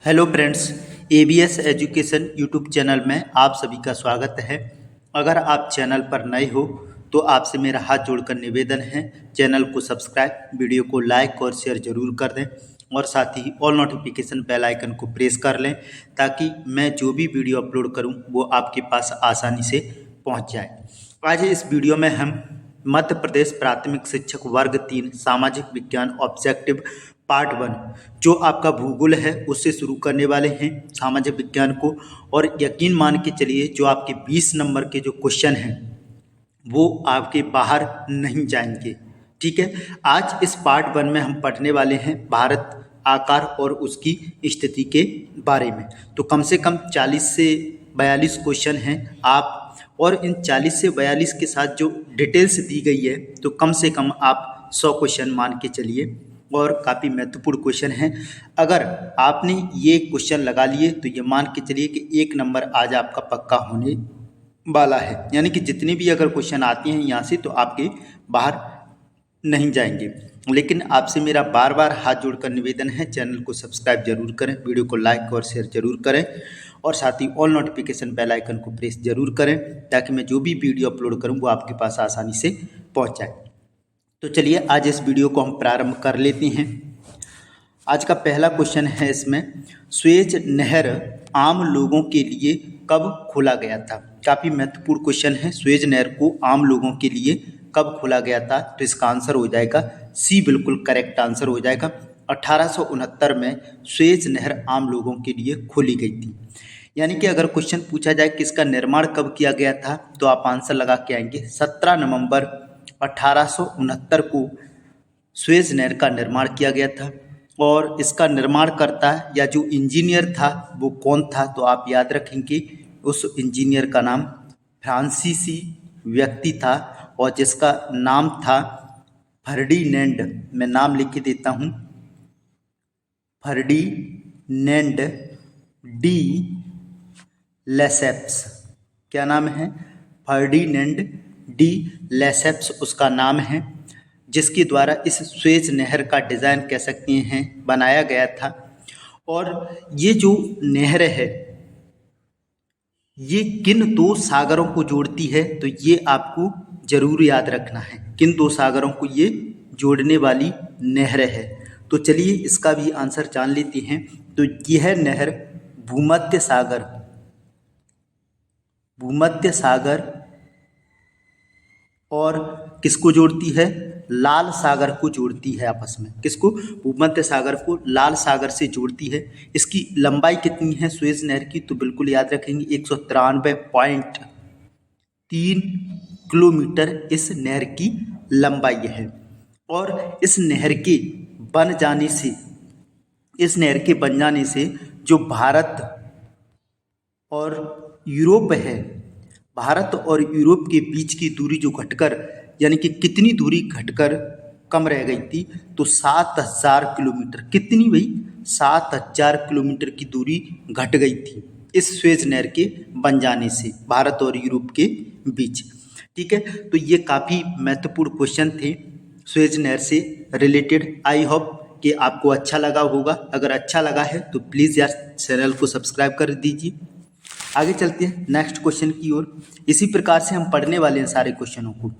Hello friends, ABS education YouTube channel में आप सभी का स्वागत है। अगर आप चैनल पर नए हो तो आपसे मेरा हाथ जोड़कर निवेदन है, चैनल को सब्सक्राइब, वीडियो को लाइक और शेयर जरूर कर दें और साथ ही ऑल नोटिफिकेशन बेल आइकन को प्रेस कर लें ताकि मैं जो भी वीडियो अपलोड करूं वो आपके पास आसानी से पहुंच जाए। आज इस वीडियो में हम मध्य प्रदेश प्राथमिक शिक्षक वर्ग 3 सामाजिक विज्ञान ऑब्जेक्टिव पार्ट 1 जो आपका भूगोल है उससे शुरू करने वाले हैं सामाजिक विज्ञान को। और यकीन मान के चलिए जो आपके 20 नंबर के जो क्वेश्चन हैं वो आपके बाहर नहीं जाएंगे। ठीक है, आज इस पार्ट 1 में हम पढ़ने वाले हैं भारत आकार और उसकी स्थिति के बारे में। तो कम से कम 40 से 42 क्वेश्चन हैं आप, और इन 40 से 42 के साथ जो डिटेल्स दी गई है तो कम से कम आप 100 क्वेश्चन मान के चलिए, और काफ़ी महत्वपूर्ण क्वेश्चन हैं। अगर आपने ये क्वेश्चन लगा लिए तो ये मान के चलिए कि 1 नंबर आज आपका पक्का होने वाला है, यानी कि जितने भी अगर क्वेश्चन आते हैं यहाँ से तो आपके बाहर नहीं जाएंगे। लेकिन आपसे मेरा बार बार हाथ जोड़कर निवेदन है, चैनल को सब्सक्राइब जरूर करें, वीडियो को लाइक और शेयर जरूर करें और साथ ही ऑल नोटिफिकेशन बेल आइकन को प्रेस जरूर करें ताकि मैं जो भी वीडियो अपलोड करूं वो आपके पास आसानी से पहुंच जाए। तो चलिए आज इस वीडियो को हम प्रारंभ कर लेते हैं। आज का पहला क्वेश्चन है इसमें, स्वेज नहर आम लोगों के लिए कब खोला गया था? काफ़ी महत्वपूर्ण क्वेश्चन है। स्वेज नहर को आम लोगों के लिए कब खोला गया था? तो इसका आंसर हो जाएगा सी, बिल्कुल करेक्ट आंसर हो जाएगा। 1869 में स्वेज नहर आम लोगों के लिए खोली गई थी। यानी कि अगर क्वेश्चन पूछा जाए कि इसका निर्माण कब किया गया था तो आप आंसर लगा के आएंगे 17 नवंबर 1869 को स्वेज नहर का निर्माण किया गया था। और इसका निर्माणकर्ता या जो इंजीनियर था वो कौन था? तो आप याद रखेंगे उस इंजीनियर का नाम फ्रांसीसी व्यक्ति था और जिसका नाम था फर्डिनेंड। मैं नाम लिख के देता हूँ, फर्डिनेंड डी लेसेप्स। क्या नाम है? फर्डिनेंड डी लेसेप्स उसका नाम है, जिसके द्वारा इस स्वेज नहर का डिज़ाइन कह सकते हैं बनाया गया था। और ये जो नहर है ये किन दो सागरों को जोड़ती है? तो ये आपको जरूर याद रखना है, किन दो सागरों को ये जोड़ने वाली नहर है। तो चलिए इसका भी आंसर जान लेते हैं। तो यह नहर भूमध्य सागर और किसको जोड़ती है? लाल सागर को जोड़ती है आपस में। किसको? भूमध्य सागर को लाल सागर से जोड़ती है। इसकी लंबाई कितनी है स्वेज नहर की? तो बिल्कुल याद रखेंगे 193.3 किलोमीटर इस नहर की लंबाई है। और इस नहर के बन जाने से जो भारत और यूरोप है, भारत और यूरोप के बीच की दूरी जो घटकर, यानी कि कितनी दूरी घटकर कम रह गई थी? तो 7000 किलोमीटर। कितनी भाई? 7000 किलोमीटर की दूरी घट गई थी इस स्वेज नहर के बन जाने से भारत और यूरोप के बीच। ठीक है, तो ये काफ़ी महत्वपूर्ण क्वेश्चन थे स्वेज नहर से रिलेटेड। आई होप कि आपको अच्छा लगा होगा। अगर अच्छा लगा है तो प्लीज़ यार चैनल को सब्सक्राइब कर दीजिए। आगे चलते हैं नेक्स्ट क्वेश्चन की ओर। इसी प्रकार से हम पढ़ने वाले हैं सारे क्वेश्चनों को।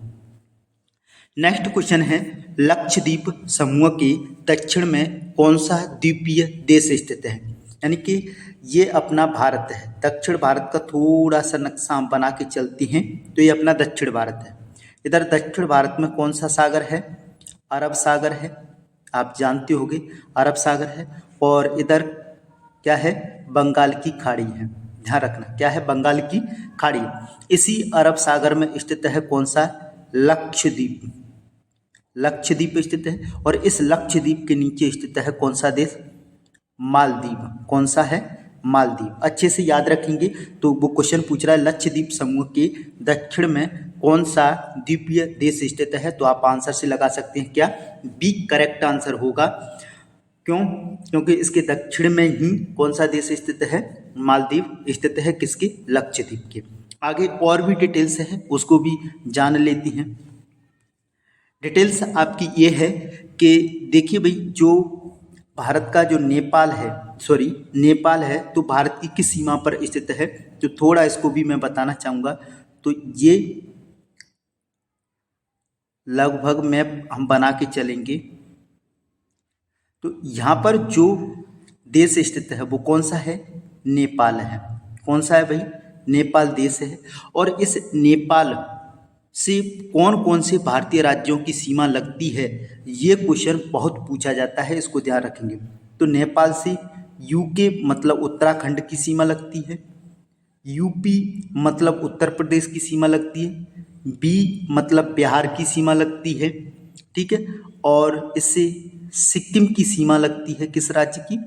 नेक्स्ट क्वेश्चन है, लक्षद्वीप समूह के दक्षिण में कौन सा द्वीपीय देश स्थित है? यानी कि ये अपना भारत है, दक्षिण भारत का थोड़ा सा नक्शा हम बना के चलते हैं तो ये अपना दक्षिण भारत है। इधर दक्षिण भारत में कौन सा सागर है? अरब सागर है, आप जानते होंगे अरब सागर है। और इधर क्या है? बंगाल की खाड़ी है। ध्यान रखना क्या है? बंगाल की खाड़ी। इसी अरब सागर में स्थित है कौन सा? लक्षद्वीप स्थित है। और इस लक्षद्वीप के नीचे स्थित है कौन सा देश? मालदीव। कौन सा है? मालदीव। अच्छे से याद रखेंगे। तो वो क्वेश्चन पूछ रहा है लक्षद्वीप समूह के दक्षिण में कौन सा द्वीपीय देश स्थित है? तो आप आंसर से लगा सकते हैं क्या? बी करेक्ट आंसर होगा। क्यों? क्योंकि इसके दक्षिण में ही कौन सा देश स्थित है? मालदीव स्थित है। किसके? लक्षद्वीप के। आगे और भी डिटेल्स है उसको भी जान लेती हैं। डिटेल्स आपकी ये है कि देखिए भाई, जो भारत का जो नेपाल है, सॉरी नेपाल है तो भारत की किस सीमा पर स्थित है? तो थोड़ा इसको भी मैं बताना चाहूँगा। तो ये लगभग मैप हम बना के चलेंगे। तो यहाँ पर जो देश स्थित है वो कौन सा है? नेपाल है। कौन सा है भाई? नेपाल देश है। और इस नेपाल से कौन कौन से भारतीय राज्यों की सीमा लगती है, ये क्वेश्चन बहुत पूछा जाता है, इसको ध्यान रखेंगे। तो नेपाल से यूके मतलब उत्तराखंड की सीमा लगती है, यूपी मतलब उत्तर प्रदेश की सीमा लगती है, बी मतलब बिहार की सीमा लगती है, ठीक है। और इससे सिक्किम की सीमा लगती है, किस राज्य की?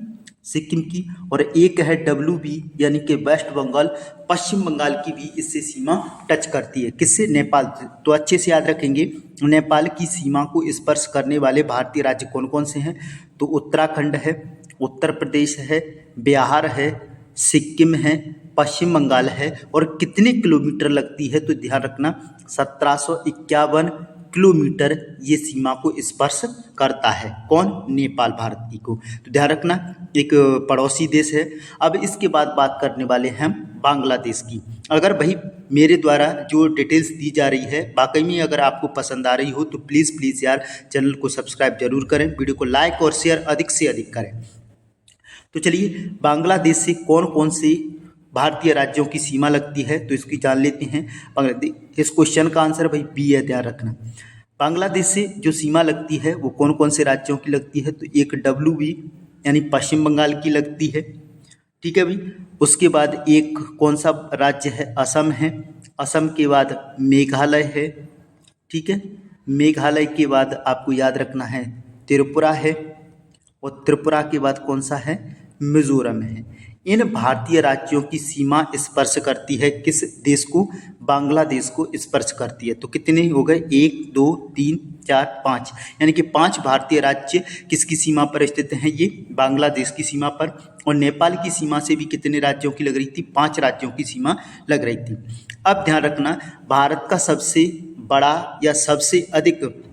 सिक्किम की। और एक है WB यानी कि वेस्ट बंगाल, पश्चिम बंगाल की भी इससे सीमा टच करती है, किससे? नेपाल से। तो अच्छे से याद रखेंगे, नेपाल की सीमा को स्पर्श करने वाले भारतीय राज्य कौन कौन से हैं? तो उत्तराखंड है, उत्तर प्रदेश है, बिहार है, सिक्किम है, पश्चिम बंगाल है। और कितने किलोमीटर लगती है? तो ध्यान रखना 1751 किलोमीटर ये सीमा को स्पर्श करता है। कौन? नेपाल भारत की को। तो ध्यान रखना एक पड़ोसी देश है। अब इसके बाद बात करने वाले हैं बांग्लादेश की। अगर भाई मेरे द्वारा जो डिटेल्स दी जा रही है वाकई में अगर आपको पसंद आ रही हो तो प्लीज़ यार चैनल को सब्सक्राइब जरूर करें, वीडियो को लाइक और शेयर अधिक से अधिक करें। तो चलिए बांग्लादेश से कौन कौन से भारतीय राज्यों की सीमा लगती है तो इसकी जान लेते हैं। बांग्लादेश, इस क्वेश्चन का आंसर भाई बी है, ध्यान रखना। बांग्लादेश से जो सीमा लगती है वो कौन कौन से राज्यों की लगती है? तो एक WB यानी पश्चिम बंगाल की लगती है, ठीक है भाई। उसके बाद एक कौन सा राज्य है? असम है। असम के बाद मेघालय है, ठीक है। मेघालय के बाद आपको याद रखना है त्रिपुरा है। और त्रिपुरा के बाद कौन सा है? मिजोरम है। इन भारतीय राज्यों की सीमा स्पर्श करती है किस देश को? बांग्लादेश को स्पर्श करती है। तो कितने हो गए? 1 2 3 4 5, यानी कि 5 भारतीय राज्य किसकी सीमा पर स्थित हैं? ये बांग्लादेश की सीमा पर। और नेपाल की सीमा से भी कितने राज्यों की लग रही थी? 5 राज्यों की सीमा लग रही थी। अब ध्यान रखना भारत का सबसे बड़ा या सबसे अधिक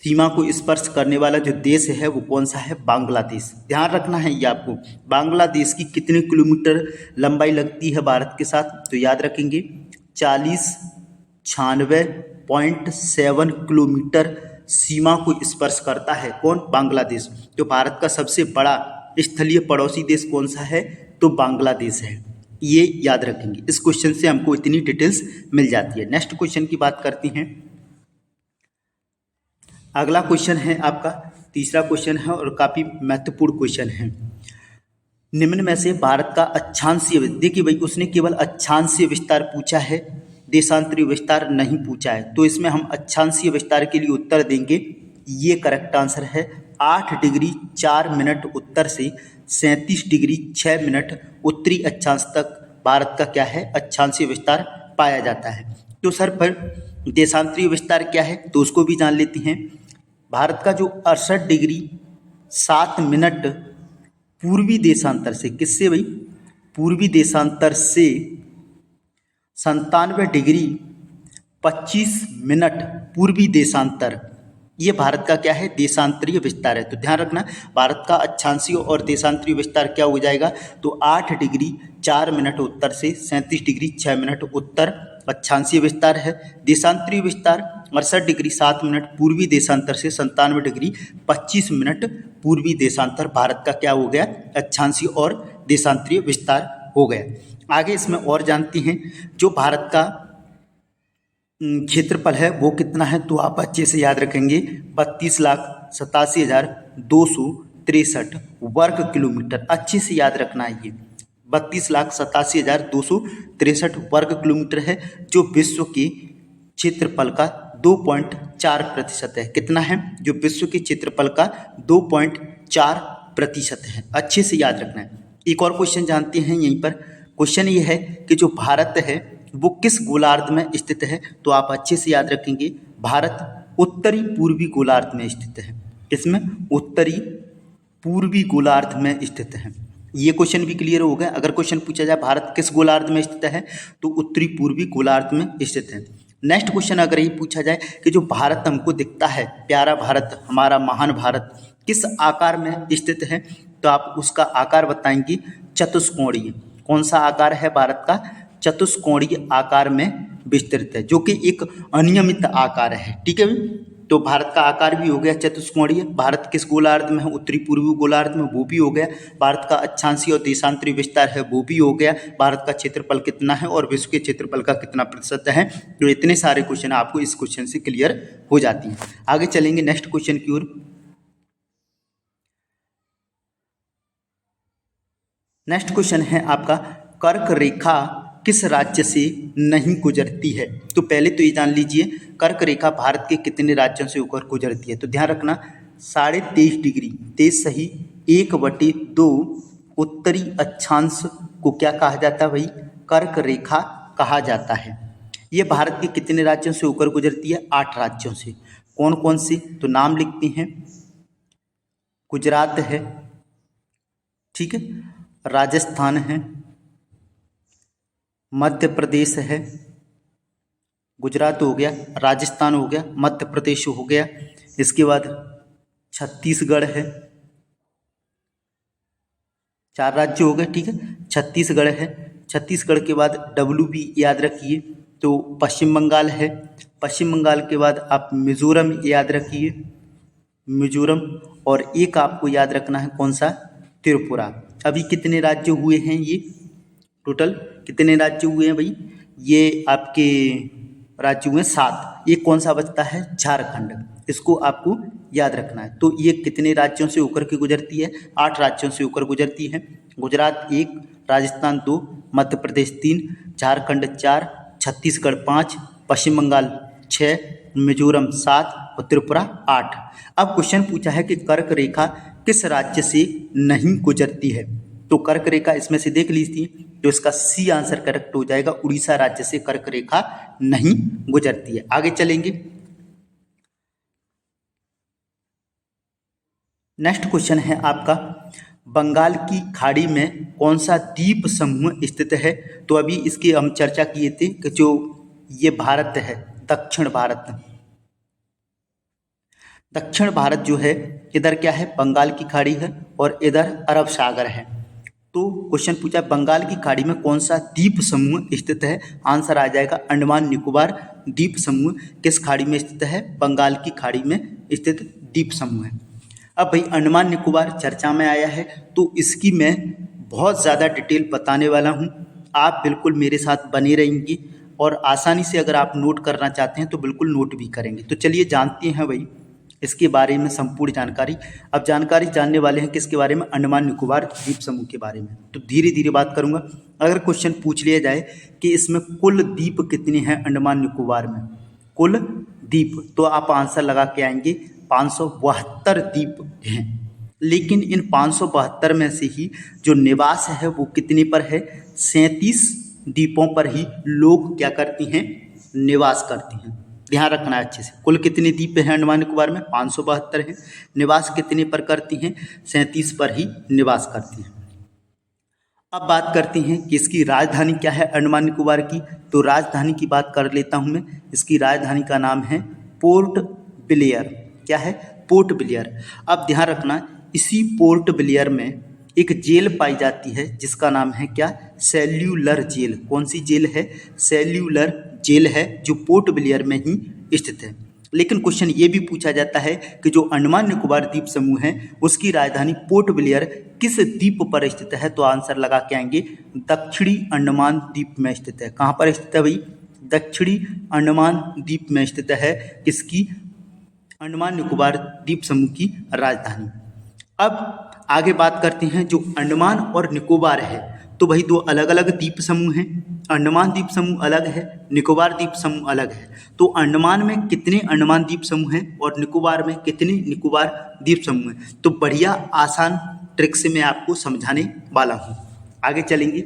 सीमा को स्पर्श करने वाला जो देश है वो कौन सा है? बांग्लादेश। ध्यान रखना है ये आपको। बांग्लादेश की कितने किलोमीटर लंबाई लगती है भारत के साथ? तो याद रखेंगे 96 किलोमीटर सीमा को स्पर्श करता है। कौन? बांग्लादेश। तो भारत का सबसे बड़ा स्थलीय पड़ोसी देश कौन सा है? तो बांग्लादेश है। ये याद रखेंगे, इस क्वेश्चन से हमको इतनी डिटेल्स मिल जाती है। नेक्स्ट क्वेश्चन की बात करते हैं। अगला क्वेश्चन है आपका तीसरा क्वेश्चन है और काफ़ी महत्वपूर्ण क्वेश्चन है। निम्न में से भारत का अक्षांशीय, देखिए भाई उसने केवल अक्षांशीय विस्तार पूछा है, देशांतरीय विस्तार नहीं पूछा है। तो इसमें हम अक्षांशीय विस्तार के लिए उत्तर देंगे। ये करेक्ट आंसर है। 8 डिग्री 4 मिनट उत्तर से 37 डिग्री 6 मिनट उत्तरी अक्षांश तक भारत का क्या है? अक्षांशीय विस्तार पाया जाता है। तो सर पर देशांतरीय विस्तार क्या है तो उसको भी जान लेते हैं। भारत का जो 68 डिग्री 7 मिनट पूर्वी देशांतर से, किससे भाई? पूर्वी देशांतर से 97 डिग्री 25 मिनट पूर्वी देशांतर, ये भारत का क्या है? देशांतरीय विस्तार है। तो ध्यान रखना भारत का अक्षांशीय और देशांतरीय विस्तार क्या हो जाएगा? तो 8 डिग्री 4 मिनट उत्तर से 37 डिग्री 6 मिनट उत्तर अक्षांशीय विस्तार है। देशांतरीय विस्तार 68 डिग्री 7 मिनट पूर्वी देशांतर से 97 डिग्री 25 मिनट पूर्वी देशांतर भारत का क्या हो गया? अक्षांशीय और देशांतरीय विस्तार हो गया। आगे इसमें और जानते हैं जो भारत का क्षेत्रफल है वो कितना है तो आप अच्छे से याद रखेंगे 32,87,263 वर्ग किलोमीटर। अच्छे से याद रखना है ये 32,87,263 वर्ग किलोमीटर है, जो विश्व के क्षेत्रफल का 2.4% है। कितना है? जो विश्व के क्षेत्रफल का 2.4% है। अच्छे से याद रखना है। एक और क्वेश्चन जानते हैं यहीं पर। क्वेश्चन ये है कि जो भारत है वो किस गोलार्ध में स्थित है तो आप अच्छे से याद रखेंगे भारत उत्तरी पूर्वी गोलार्ध में स्थित है। किसमें? उत्तरी पूर्वी गोलार्ध में स्थित है। ये क्वेश्चन भी क्लियर हो गया। अगर क्वेश्चन पूछा जाए भारत किस गोलार्ध में स्थित है तो उत्तरी पूर्वी गोलार्ध में स्थित है। नेक्स्ट क्वेश्चन अगर ये पूछा जाए कि जो भारत हमको दिखता है, प्यारा भारत, हमारा महान भारत, किस आकार में स्थित है तो आप उसका आकार बताएंगे चतुष्कोणीय। कौन सा आकार है भारत का? चतुष्कोणीय आकार में विस्तृत है, जो कि एक अनियमित आकार है। ठीक है, तो भारत का आकार भी हो गया चतुष्कोणीय। भारत किस गोलार्ध में है? उत्तरी पूर्वी गोलार्ध में, वो भी हो गया। भारत का अक्षांशीय और देशांतरीय विस्तार है, वो भी हो गया। भारत का क्षेत्रफल कितना है और विश्व के क्षेत्रफल का कितना प्रतिशत है? तो इतने सारे क्वेश्चन आपको इस क्वेश्चन से क्लियर हो जाती है। आगे चलेंगे नेक्स्ट क्वेश्चन की ओर। नेक्स्ट क्वेश्चन है आपका, कर्क रेखा किस राज्य से नहीं गुजरती है? तो पहले तो ये जान लीजिए, कर्क रेखा भारत के कितने राज्यों से होकर गुजरती है? तो ध्यान रखना, 23.5 डिग्री, 23 सही, 1/2 उत्तरी अक्षांश को क्या कहा जाता है भाई? कर्क रेखा कहा जाता है। ये भारत के कितने राज्यों से होकर गुजरती है? 8 राज्यों से। कौन कौन से? तो नाम लिखते हैं, गुजरात है, ठीक है, राजस्थान है, मध्य प्रदेश है, गुजरात हो गया, राजस्थान हो गया, मध्य प्रदेश हो गया, इसके बाद छत्तीसगढ़ है, 4 राज्य हो गए। ठीक है, छत्तीसगढ़ है, छत्तीसगढ़ के बाद डब्ल्यू भी याद रखिए, तो पश्चिम बंगाल है, पश्चिम बंगाल के बाद आप मिजोरम याद रखिए, मिजोरम, और एक आपको याद रखना है कौन सा? त्रिपुरा। अभी कितने राज्य हुए हैं? ये टोटल कितने राज्य हुए हैं भाई? ये आपके राज्य हुए 7। ये कौन सा बचता है? झारखंड। इसको आपको याद रखना है। तो ये कितने राज्यों से होकर के गुजरती है? 8 राज्यों से होकर गुजरती है। गुजरात 1, राजस्थान 2, मध्य प्रदेश 3, झारखंड 4, छत्तीसगढ़ 5, पश्चिम बंगाल 6, मिजोरम 7 और त्रिपुरा 8। अब क्वेश्चन पूछा है कि कर्क रेखा किस राज्य से नहीं गुजरती है? तो कर्क रेखा इसमें से देख लीजिए, तो इसका सी आंसर करेक्ट हो जाएगा, उड़ीसा राज्य से कर्क रेखा नहीं गुजरती है। आगे चलेंगे, नेक्स्ट क्वेश्चन है आपका, बंगाल की खाड़ी में कौन सा द्वीप समूह स्थित है? तो अभी इसकी हम चर्चा किए थे कि जो ये भारत है, दक्षिण भारत, दक्षिण भारत जो है, इधर क्या है? बंगाल की खाड़ी है और इधर अरब सागर है। तो क्वेश्चन पूछा बंगाल की खाड़ी में कौन सा द्वीप समूह स्थित है? आंसर आ जाएगा अंडमान निकोबार द्वीप समूह। किस खाड़ी में स्थित है? बंगाल की खाड़ी में स्थित द्वीप समूह है। अब भाई अंडमान निकोबार चर्चा में आया है, तो इसकी मैं बहुत ज़्यादा डिटेल बताने वाला हूँ। आप बिल्कुल मेरे साथ बने रहेंगे और आसानी से अगर आप नोट करना चाहते हैं तो बिल्कुल नोट भी करेंगे। तो चलिए जानते हैं भाई इसके बारे में संपूर्ण जानकारी। अब जानकारी जानने वाले हैं किसके बारे में? अंडमान निकोबार द्वीप समूह के बारे में। तो धीरे धीरे बात करूंगा। अगर क्वेश्चन पूछ लिया जाए कि इसमें कुल द्वीप कितने हैं अंडमान निकोबार में, कुल द्वीप, तो आप आंसर लगा के आएंगे 572 द्वीप हैं। लेकिन इन 572 में से ही जो निवास है वो कितने पर है? 37 द्वीपों पर ही लोग क्या करते हैं? निवास करते हैं। ध्यान रखना है अच्छे से। कुल कितने द्वीप हैं अंडमान निकोबार में? 572 हैं। निवास कितने पर करती हैं? 37 पर ही निवास करती हैं। अब बात करते हैं कि इसकी राजधानी क्या है अंडमान निकोबार की। तो राजधानी की बात कर लेता हूं मैं। इसकी राजधानी का नाम है पोर्ट ब्लेयर। क्या है? Port Blair. अब ध्यान रखना, इसी पोर्ट ब्लेयर में एक जेल पाई जाती है जिसका नाम है क्या? Cellular jail. कौन सी जेल है? सेल्यूलर जेल है, जो पोर्ट ब्लेयर में ही स्थित है। लेकिन क्वेश्चन ये भी पूछा जाता है कि जो अंडमान निकोबार द्वीप समूह है उसकी राजधानी पोर्ट ब्लेयर किस द्वीप पर स्थित है? तो आंसर लगा के आएंगे दक्षिणी अंडमान द्वीप में स्थित है। कहाँ पर स्थित है भाई? दक्षिणी अंडमान द्वीप में स्थित है। किसकी? अंडमान निकोबार द्वीप समूह की राजधानी। अब आगे बात करते हैं जो अंडमान और निकोबार है, तो भाई 2 अलग अलग द्वीप समूह हैं। अंडमान द्वीप समूह अलग है, निकोबार द्वीप समूह अलग है। तो अंडमान में कितने अंडमान द्वीप समूह हैं और निकोबार में कितने निकोबार द्वीप समूह हैं? तो बढ़िया आसान ट्रिक से मैं आपको समझाने वाला हूँ। आगे चलेंगे।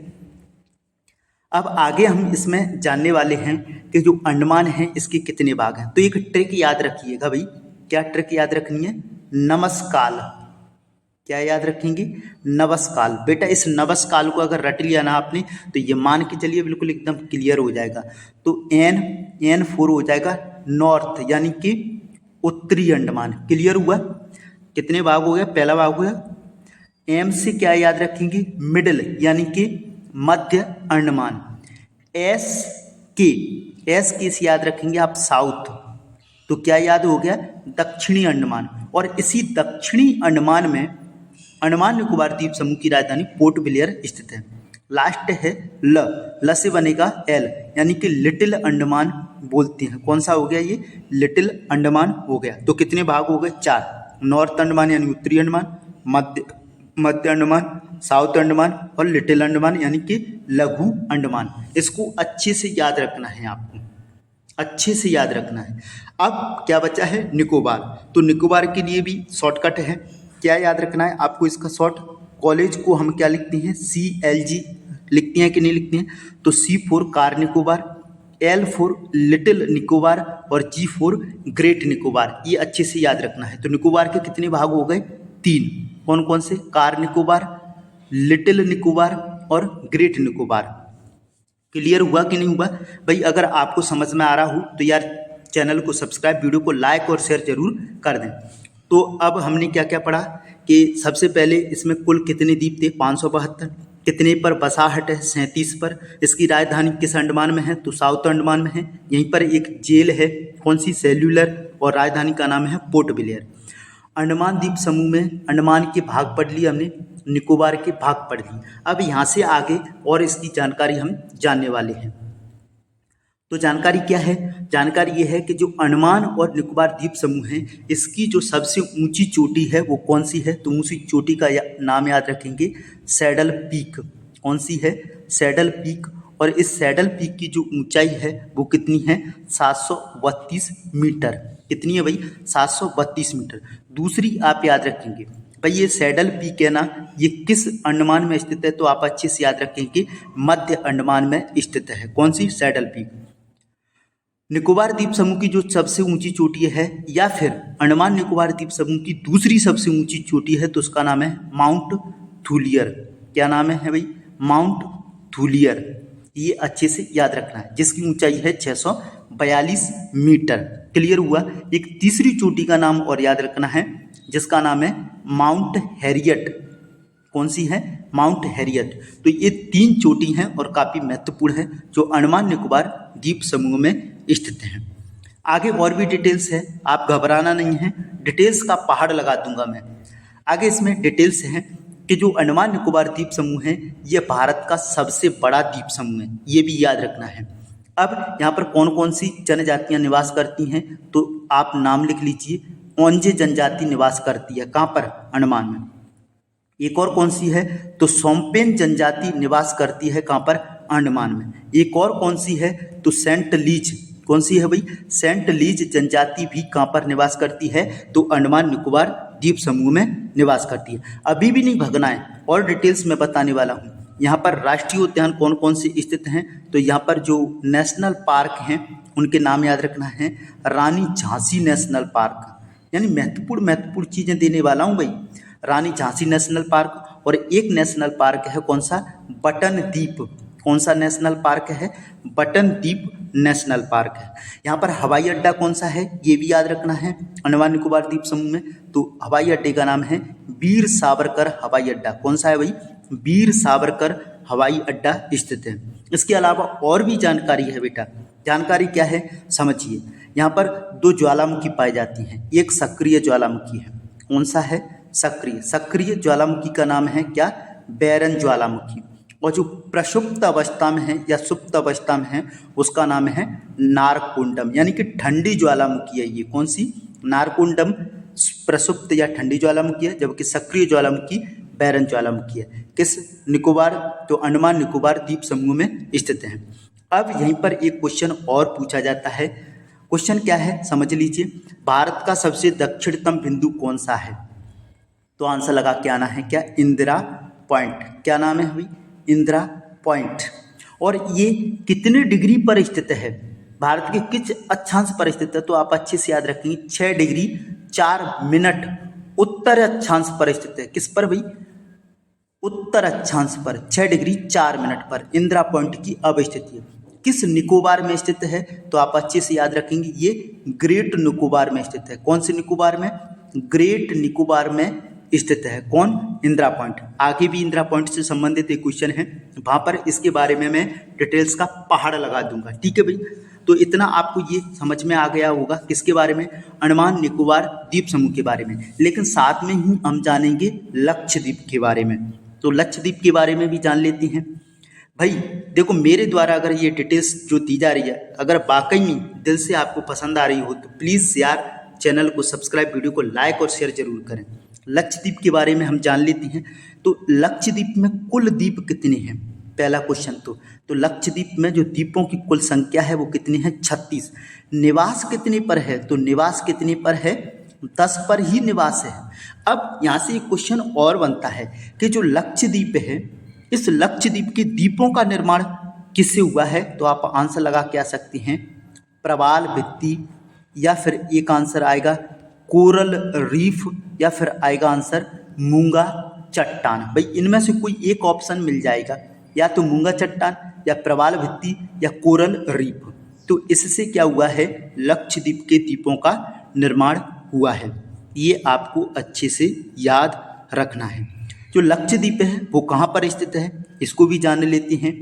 अब आगे हम इसमें जानने वाले हैं कि जो अंडमान है इसके कितने भाग हैं। तो एक ट्रिक याद रखिएगा भाई। क्या ट्रिक याद रखनी है? नमस्काल। क्या याद रखेंगे? नवस्काल। बेटा इस नवस्काल को अगर रट लिया ना आपने तो ये मान के चलिए बिल्कुल एकदम क्लियर हो जाएगा। तो N4 हो जाएगा नॉर्थ, यानी कि उत्तरी अंडमान। क्लियर हुआ? कितने भाग हो गया? पहला भाग हो गया एम से क्या याद रखेंगे, मिडल यानी कि मध्य अंडमान। एस के, एस के से याद रखेंगे आप साउथ, तो क्या याद हो गया, दक्षिणी अंडमान। और इसी दक्षिणी अंडमान में अंडमान निकोबार द्वीप समूह की राजधानी पोर्ट ब्लेयर स्थित है। लास्ट है ल, ल से बनेगा एल यानी कि लिटिल अंडमान बोलते हैं। कौन सा हो गया ये, लिटिल अंडमान हो गया। तो कितने भाग हो गए, 4। नॉर्थ अंडमान यानी उत्तरी अंडमान, मध्य अंडमान, साउथ अंडमान और लिटिल अंडमान यानी कि लघु अंडमान। इसको अच्छे से याद रखना है आपको, अच्छे से याद रखना है। अब क्या बचा है, निकोबार। तो निकोबार के लिए भी शॉर्टकट है, क्या याद रखना है आपको इसका शॉर्ट। कॉलेज को हम क्या लिखते हैं, CLG लिखते हैं कि नहीं लिखते हैं, तो C for car Nicobar, L for little Nicobar और G फॉर ग्रेट निकोबार। ये अच्छे से याद रखना है। तो निकोबार के कितने भाग हो गए, 3। कौन कौन से, कार निकोबार, लिटिल निकोबार और ग्रेट निकोबार। क्लियर हुआ कि नहीं हुआ भाई। अगर आपको समझ में आ रहा हो तो यार चैनल को सब्सक्राइब, वीडियो को लाइक और शेयर जरूर कर दें। तो अब हमने क्या क्या पढ़ा कि सबसे पहले इसमें कुल कितने द्वीप थे, 572। कितने पर बसाहट है, 37 पर। इसकी राजधानी किस अंडमान में है, तो साउथ अंडमान में है। यहीं पर एक जेल है, कौन सी, सेल्यूलर, और राजधानी का नाम है पोर्ट ब्लेयर। अंडमान द्वीप समूह में अंडमान के भाग पढ़ लिए हमने, निकोबार के भाग पढ़ लिए। अब यहाँ से आगे और इसकी जानकारी हम जानने वाले हैं। तो जानकारी क्या है, जानकारी ये है कि जो अंडमान और निकोबार द्वीप समूह है, इसकी जो सबसे ऊंची चोटी है वो कौन सी है, तो ऊंची चोटी का नाम याद रखेंगे, सैडल पीक। कौन सी है, सैडल पीक। और इस सैडल पीक की जो ऊंचाई है वो कितनी है, 732 मीटर। कितनी है भाई, 732 मीटर। दूसरी आप याद रखेंगे भाई, ये सैडल पीक है ना, ये किस अंडमान में स्थित है, तो आप अच्छे से याद रखेंगे मध्य अंडमान में स्थित है। कौन सी, सैडल पीक। निकोबार द्वीप समूह की जो सबसे ऊंची चोटी है, या फिर अंडमान निकोबार द्वीप समूह की दूसरी सबसे ऊंची चोटी है, तो उसका नाम है माउंट थूलियर। क्या नाम है भाई, माउंट थूलियर। ये अच्छे से याद रखना है, जिसकी ऊंचाई है 642 मीटर। क्लियर हुआ। एक तीसरी चोटी का नाम और याद रखना है, जिसका नाम है माउंट हैरियट। कौन सी है, माउंट हैरियट। तो ये 3 चोटी हैं और काफ़ी महत्वपूर्ण है, जो अंडमान निकोबार द्वीप समूह में स्थित हैं। आगे और भी डिटेल्स है, आप घबराना नहीं है, डिटेल्स का पहाड़ लगा दूंगा मैं। आगे इसमें डिटेल्स हैं कि जो अंडमान निकोबार द्वीप समूह है, ये भारत का सबसे बड़ा द्वीप समूह है, ये भी याद रखना है। अब यहाँ पर कौन कौन सी जनजातियाँ निवास करती हैं, तो आप नाम लिख लीजिए। ओंजे जनजाति निवास करती है, कहाँ पर, अंडमान में। एक और कौन सी है, तो सोम्पेन जनजाति निवास करती है, कहाँ पर, अंडमान में। एक और कौन सी है, तो सेंट लीज। कौन सी है भाई, सेंट लीज जनजाति भी कहाँ पर निवास करती है, तो अंडमान निकोबार द्वीप समूह में निवास करती है। अभी भी नहीं भगना है, और डिटेल्स में बताने वाला हूँ। यहाँ पर राष्ट्रीय उद्यान कौन कौन से स्थित हैं, तो यहाँ पर जो नेशनल पार्क हैं उनके नाम याद रखना है। रानी झांसी नेशनल पार्क, यानी महत्वपूर्ण चीज़ें देने वाला हूँ भाई। रानी झांसी नेशनल पार्क, और एक नेशनल पार्क है कौन सा, बटन द्वीप। कौन सा नेशनल पार्क है, बटन द्वीप नेशनल पार्क है। यहाँ पर हवाई अड्डा कौन सा है, ये भी याद रखना है अंडमान निकोबार द्वीप समूह में। तो हवाई अड्डे का नाम है वीर सावरकर हवाई अड्डा। कौन सा है भाई, वीर सावरकर हवाई अड्डा स्थित है। इसके अलावा और भी जानकारी है बेटा। जानकारी क्या है, समझिए। यहाँ पर 2 ज्वालामुखी पाई जाती हैं, एक सक्रिय ज्वालामुखी है। कौन सा है, सक्रिय ज्वालामुखी का नाम है क्या, बैरन ज्वालामुखी। और जो प्रसुप्त अवस्था में है या सुप्त अवस्था में है, उसका नाम है नारकुंडम, यानी कि ठंडी ज्वालामुखी है ये। कौन सी, नारकुंडम प्रसुप्त या ठंडी ज्वालामुखी है, जबकि सक्रिय ज्वालामुखी बैरन ज्वालामुखी है। किस, निकोबार, तो अंडमान निकोबार द्वीप समूह में स्थित है। अब यहीं पर एक क्वेश्चन और पूछा जाता है। क्वेश्चन क्या है, समझ लीजिए। भारत का सबसे दक्षिणतम बिंदु कौन सा है, तो आंसर लगा के आना है क्या, इंदिरा पॉइंट। क्या नाम है भाई, इंदिरा पॉइंट। और ये कितने डिग्री पर स्थित है, भारत के किस अक्षांश पर स्थित है, तो आप अच्छे से याद रखेंगे 6 डिग्री 4 मिनट उत्तर अक्षांश पर स्थित है। किस पर भाई, उत्तर अक्षांश पर 6 डिग्री 4 मिनट पर इंदिरा पॉइंट की अब स्थिति है। किस निकोबार में स्थित है, तो आप अच्छे से याद रखेंगे, ये ग्रेट निकोबार में स्थित है। कौन से निकोबार में, ग्रेट निकोबार में स्थित है। कौन? इंदिरा पॉइंट। आगे भी इंदिरा पॉइंट से संबंधित एक क्वेश्चन है, वहां पर इसके बारे में मैं डिटेल्स का पहाड़ लगा दूंगा। ठीक है भाई, तो इतना आपको ये समझ में आ गया होगा किसके बारे में, अंडमान निकोबार द्वीप समूह के बारे में। लेकिन साथ में ही हम जानेंगे लक्षद्वीप के बारे में। तो लक्षद्वीप के बारे में भी जान लेते हैं। भाई देखो, मेरे द्वारा अगर ये डिटेल्स जो दी जा रही है, अगर वाकई में दिल से आपको पसंद आ रही हो तो प्लीज़ यार चैनल को सब्सक्राइब, वीडियो को लाइक और शेयर जरूर करें। लक्षद्वीप के बारे में हम जान लेते हैं। तो लक्षद्वीप में कुल द्वीप कितने हैं, पहला क्वेश्चन। तो लक्षद्वीप में जो द्वीपों की कुल संख्या है वो कितनी है? 36। निवास कितने पर है? तो निवास कितने पर है? 10 पर ही निवास है। अब यहाँ से एक क्वेश्चन और बनता है कि जो लक्षद्वीप है, इस लक्षद्वीप के द्वीपों का निर्माण किससे हुआ है? तो आप आंसर लगा के आ सकते हैं प्रवाल भित्ति, या फिर एक आंसर आएगा कोरल रीफ, या फिर आएगा आंसर मूंगा चट्टान। भाई इनमें से कोई एक ऑप्शन मिल जाएगा, या तो मूंगा चट्टान, या प्रवाल भित्ति, या कोरल रीफ। तो इससे क्या हुआ है? लक्षद्वीप के द्वीपों का निर्माण हुआ है। ये आपको अच्छे से याद रखना है। जो लक्षद्वीप है वो कहाँ पर स्थित है, इसको भी जान लेते हैं।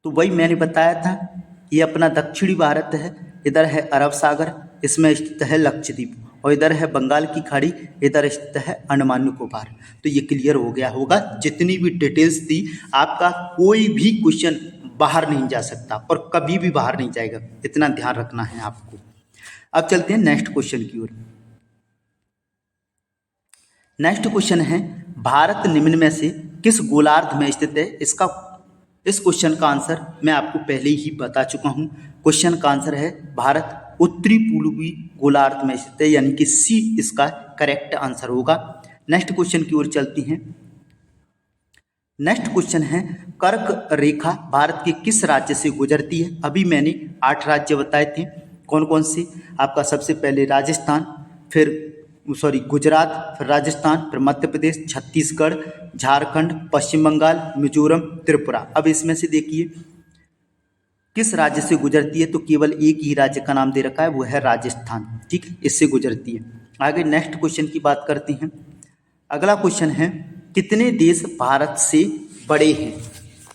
तो वही मैंने बताया था, ये अपना दक्षिणी भारत है। इधर है अरब सागर, इसमें स्थित है लक्षद्वीप, और इधर है बंगाल की खाड़ी, इधर स्थित है अंडमान निकोबार। तो ये क्लियर हो गया होगा। जितनी भी डिटेल्स दी, आपका कोई भी क्वेश्चन बाहर नहीं जा सकता और कभी भी बाहर नहीं जाएगा, इतना ध्यान रखना है आपको। अब चलते हैं नेक्स्ट क्वेश्चन की ओर। नेक्स्ट क्वेश्चन है, भारत निम्न में से किस गोलार्ध में स्थित है? इस क्वेश्चन का आंसर मैं आपको पहले ही बता चुका हूं। क्वेश्चन का आंसर है भारत उत्तरी पूर्वी गोलार्ध में स्थित है, यानी कि सी इसका करेक्ट आंसर होगा। नेक्स्ट क्वेश्चन की ओर चलती हैं। नेक्स्ट क्वेश्चन है, कर्क रेखा भारत के किस राज्य से गुजरती है? अभी मैंने 8 राज्य बताए थे, कौन कौन से? आपका सबसे पहले राजस्थान, फिर गुजरात, फिर राजस्थान, फिर मध्य प्रदेश, छत्तीसगढ़, झारखंड, पश्चिम बंगाल, मिजोरम, त्रिपुरा। अब इसमें से देखिए किस राज्य से गुजरती है, तो केवल एक ही राज्य का नाम दे रखा है, वो है राजस्थान। ठीक, इससे गुजरती है। आगे नेक्स्ट क्वेश्चन की बात करते हैं। अगला क्वेश्चन है, कितने देश भारत से बड़े हैं?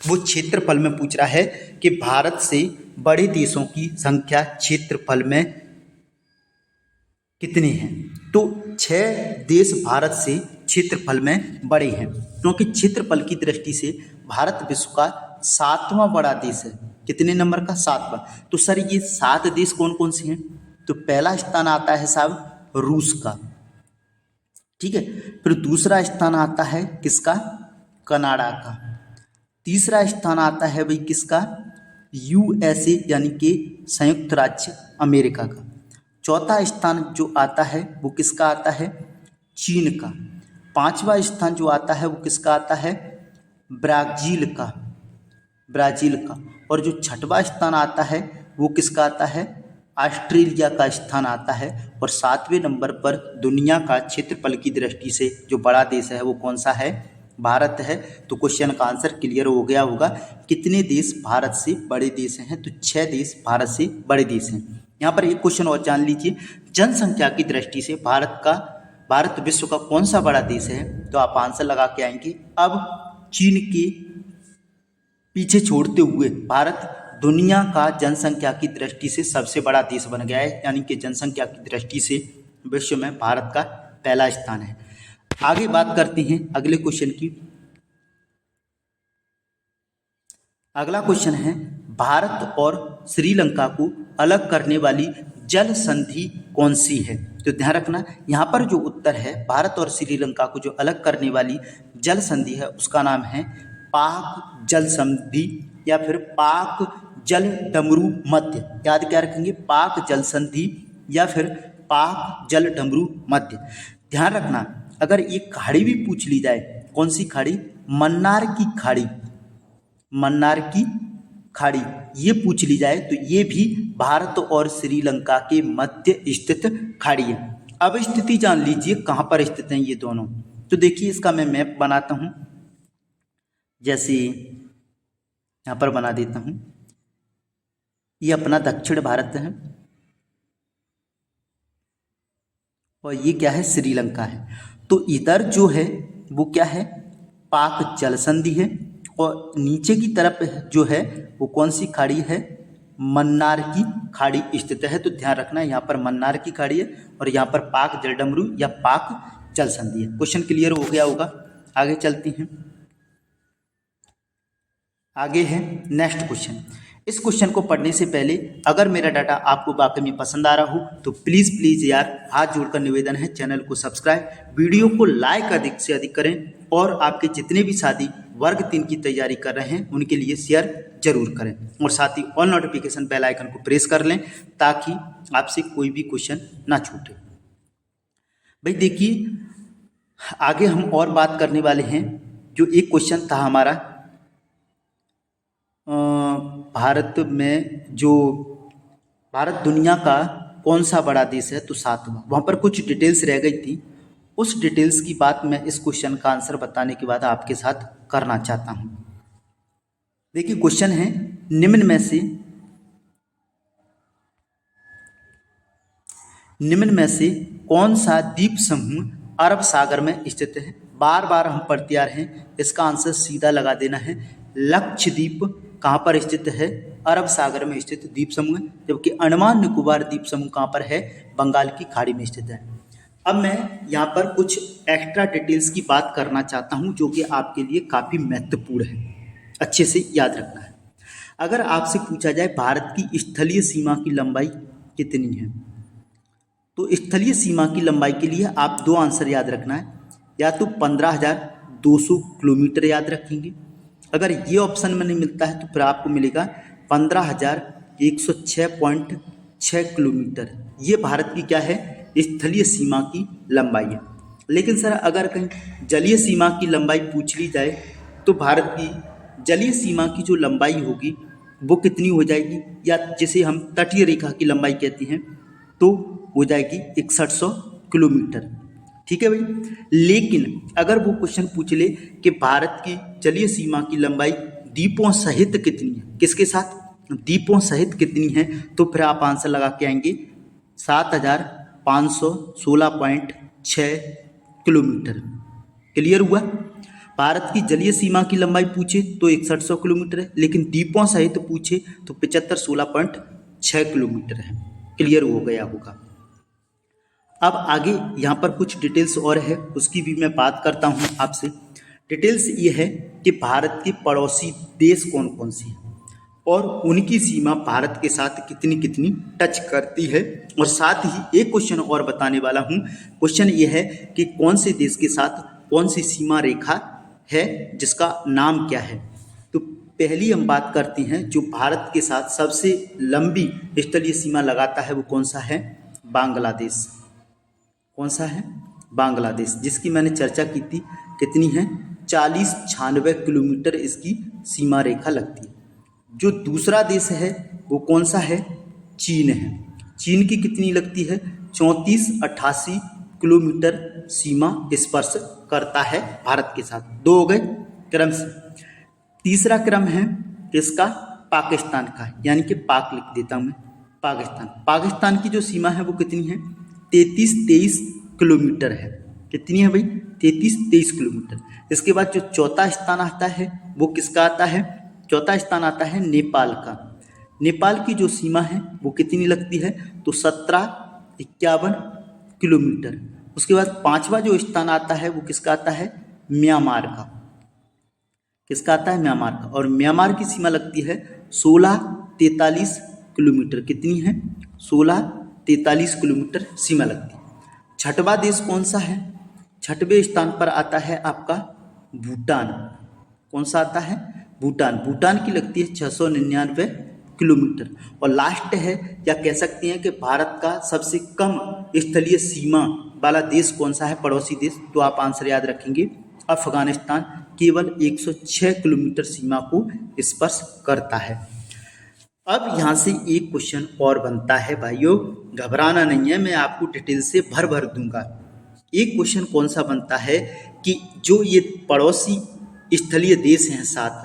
वो क्षेत्रफल में पूछ रहा है कि भारत से बड़े देशों की संख्या क्षेत्रफल में कितने हैं? तो 6 देश भारत से क्षेत्रफल में बड़े हैं, क्योंकि क्षेत्रफल की दृष्टि से भारत विश्व का 7वां बड़ा देश है। कितने नंबर का? 7वां। तो सर ये 7 देश कौन कौन से हैं? तो पहला स्थान आता है साहब रूस का, ठीक है। फिर दूसरा स्थान आता है किसका? कनाडा का। तीसरा स्थान आता है भाई किसका? यूएसए, यानी कि संयुक्त राज्य अमेरिका का। चौथा स्थान जो आता है वो किसका आता है? चीन का। 5वां स्थान जो आता है वो किसका आता है? ब्राज़ील का। और जो 6वां स्थान आता है वो किसका आता है? ऑस्ट्रेलिया का स्थान आता है। और 7वें नंबर पर दुनिया का क्षेत्रफल की दृष्टि से जो बड़ा देश है वो कौन सा है? भारत है। तो क्वेश्चन का आंसर क्लियर हो गया होगा। कितने देश भारत से बड़े देश हैं? तो 6 देश भारत से बड़े देश हैं। यहाँ पर एक क्वेश्चन और जान लीजिए, जनसंख्या की दृष्टि से भारत विश्व का कौन सा बड़ा देश है? तो आप आंसर लगा के आएंगे। अब चीन के पीछे छोड़ते हुए भारत दुनिया का जनसंख्या की दृष्टि से सबसे बड़ा देश बन गया है, यानी कि जनसंख्या की दृष्टि से विश्व में भारत का पहला स्थान है। आगे बात करते हैं अगले क्वेश्चन की। अगला क्वेश्चन है, भारत और श्रीलंका को अलग करने वाली जल संधि कौन सी है? तो ध्यान रखना, यहाँ पर जो उत्तर है, भारत और श्रीलंका को जो अलग करने वाली जल संधि है उसका नाम है पाक जल संधि, या फिर पाक जल डमरू मध्य। याद क्या रखेंगे? पाक जल संधि या फिर पाक जल डमरू मध्य। ध्यान रखना, अगर एक खाड़ी भी पूछ ली जाए, कौन सी खाड़ी? मन्नार की खाड़ी ये पूछ ली जाए तो ये भी भारत और श्रीलंका के मध्य स्थित खाड़ी है। अब स्थिति जान लीजिए कहाँ पर स्थित हैं ये दोनों। तो देखिए इसका मैं मैप बनाता हूँ, जैसे यहाँ पर बना देता हूँ। ये अपना दक्षिण भारत है और ये क्या है? श्रीलंका है। तो इधर जो है वो क्या है, पाक जल संधि है, और नीचे की तरफ जो है वो कौन सी खाड़ी है, मन्नार की खाड़ी स्थित है। तो ध्यान रखना यहाँ पर मन्नार की खाड़ी है और यहाँ पर पाक जलडमरू या पाक जल संधि है। क्वेश्चन क्लियर हो गया होगा। आगे चलती हैं। आगे है नेक्स्ट क्वेश्चन। इस क्वेश्चन को पढ़ने से पहले अगर मेरा डाटा आपको वाकई में पसंद आ रहा हो तो प्लीज़ यार हाथ जोड़कर निवेदन है, चैनल को सब्सक्राइब, वीडियो को लाइक अधिक से अधिक करें और आपके जितने भी साथी वर्ग 3 की तैयारी कर रहे हैं उनके लिए शेयर जरूर करें, और साथ ही ऑल नोटिफिकेशन बेल आइकन को प्रेस कर लें ताकि आपसे कोई भी क्वेश्चन ना छूटे। भाई देखिए, आगे हम और बात करने वाले हैं। जो एक क्वेश्चन था हमारा भारत दुनिया का कौन सा बड़ा देश है, तो 7वां। वहाँ पर कुछ डिटेल्स रह गई थी, उस डिटेल्स की बात मैं इस क्वेश्चन का आंसर बताने के बाद आपके साथ करना चाहता हूँ। देखिए क्वेश्चन है, निम्न में से कौन सा द्वीप समूह अरब सागर में स्थित है। बार बार हम पढ़ते आ रहे हैं, इसका आंसर सीधा लगा देना है। लक्षद्वीप कहाँ पर स्थित है, अरब सागर में स्थित द्वीप समूह है, जबकि अंडमान निकोबार द्वीप समूह कहाँ पर है, बंगाल की खाड़ी में स्थित है। अब मैं यहाँ पर कुछ एक्स्ट्रा डिटेल्स की बात करना चाहता हूँ जो कि आपके लिए काफ़ी महत्वपूर्ण है, अच्छे से याद रखना है। अगर आपसे पूछा जाए भारत की स्थलीय सीमा की लंबाई कितनी है, तो स्थलीय सीमा की लंबाई के लिए आप 2 आंसर याद रखना है, या तो 15,200 किलोमीटर याद रखेंगे। अगर ये ऑप्शन में नहीं मिलता है तो फिर आपको मिलेगा 15,106.6 किलोमीटर। ये भारत की क्या है, स्थलीय सीमा की लंबाई है। लेकिन सर अगर कहीं जलीय सीमा की लंबाई पूछ ली जाए तो भारत की जलीय सीमा की जो लंबाई होगी वो कितनी हो जाएगी, या जिसे हम तटीय रेखा की लंबाई कहते हैं, तो हो जाएगी 6100 किलोमीटर। ठीक है भाई। लेकिन अगर वो क्वेश्चन पूछ ले कि भारत की जलीय सीमा की लंबाई द्वीपों सहित कितनी है, किसके साथ, द्वीपों सहित कितनी है, तो फिर आप आंसर लगा के आएंगे 7,516.6 किलोमीटर। क्लियर हुआ। भारत की जलीय सीमा की लंबाई पूछे तो 6100 किलोमीटर है, लेकिन द्वीपों सहित पूछे तो 7516.6 किलोमीटर है। क्लियर हो गया होगा। अब आगे यहाँ पर कुछ डिटेल्स और है, उसकी भी मैं बात करता हूँ आपसे। डिटेल्स ये है कि भारत के पड़ोसी देश कौन कौन से हैं और उनकी सीमा भारत के साथ कितनी कितनी टच करती है, और साथ ही एक क्वेश्चन और बताने वाला हूँ। क्वेश्चन ये है कि कौन से देश के साथ कौन सी सीमा रेखा है जिसका नाम क्या है। तो पहली हम बात करते हैं, जो भारत के साथ सबसे लंबी स्थलीय सीमा लगाता है वो कौन सा है, बांग्लादेश। कौन सा है, बांग्लादेश, जिसकी मैंने चर्चा की थी। कितनी है, 4096 किलोमीटर इसकी सीमा रेखा लगती है। जो दूसरा देश है वो कौन सा है, चीन है। चीन की कितनी लगती है, 3488 किलोमीटर सीमा स्पर्श करता है भारत के साथ। 2 हो गए क्रम से। तीसरा क्रम है इसका पाकिस्तान का, यानी कि पाक लिख देता हूँ मैं, पाकिस्तान की जो सीमा है वो कितनी है, 3323 किलोमीटर है। कितनी है भाई, 3323 किलोमीटर। इसके बाद जो चौथा स्थान आता है वो किसका आता है, चौथा स्थान आता है नेपाल का। नेपाल की जो सीमा है वो कितनी लगती है, तो 1751 किलोमीटर। उसके बाद 5वां जो स्थान आता है वो किसका आता है, म्यांमार का। किसका आता है, म्यांमार का। और म्यांमार की सीमा लगती है 1643 किलोमीटर। कितनी है, 1643 किलोमीटर सीमा लगती है। छठवां देश कौन सा है, छठवें स्थान पर आता है आपका भूटान। कौन सा आता है, भूटान की लगती है 699 किलोमीटर। और लास्ट है, या कह सकते हैं कि भारत का सबसे कम स्थलीय सीमा वाला देश कौन सा है, पड़ोसी देश, तो आप आंसर याद रखेंगे अफगानिस्तान। केवल 106 किलोमीटर सीमा को स्पर्श करता है। अब यहाँ से एक क्वेश्चन और बनता है भाइयों, घबराना नहीं है, मैं आपको डिटेल से भर दूंगा। एक क्वेश्चन कौन सा बनता है कि जो ये पड़ोसी स्थलीय देश हैं 7,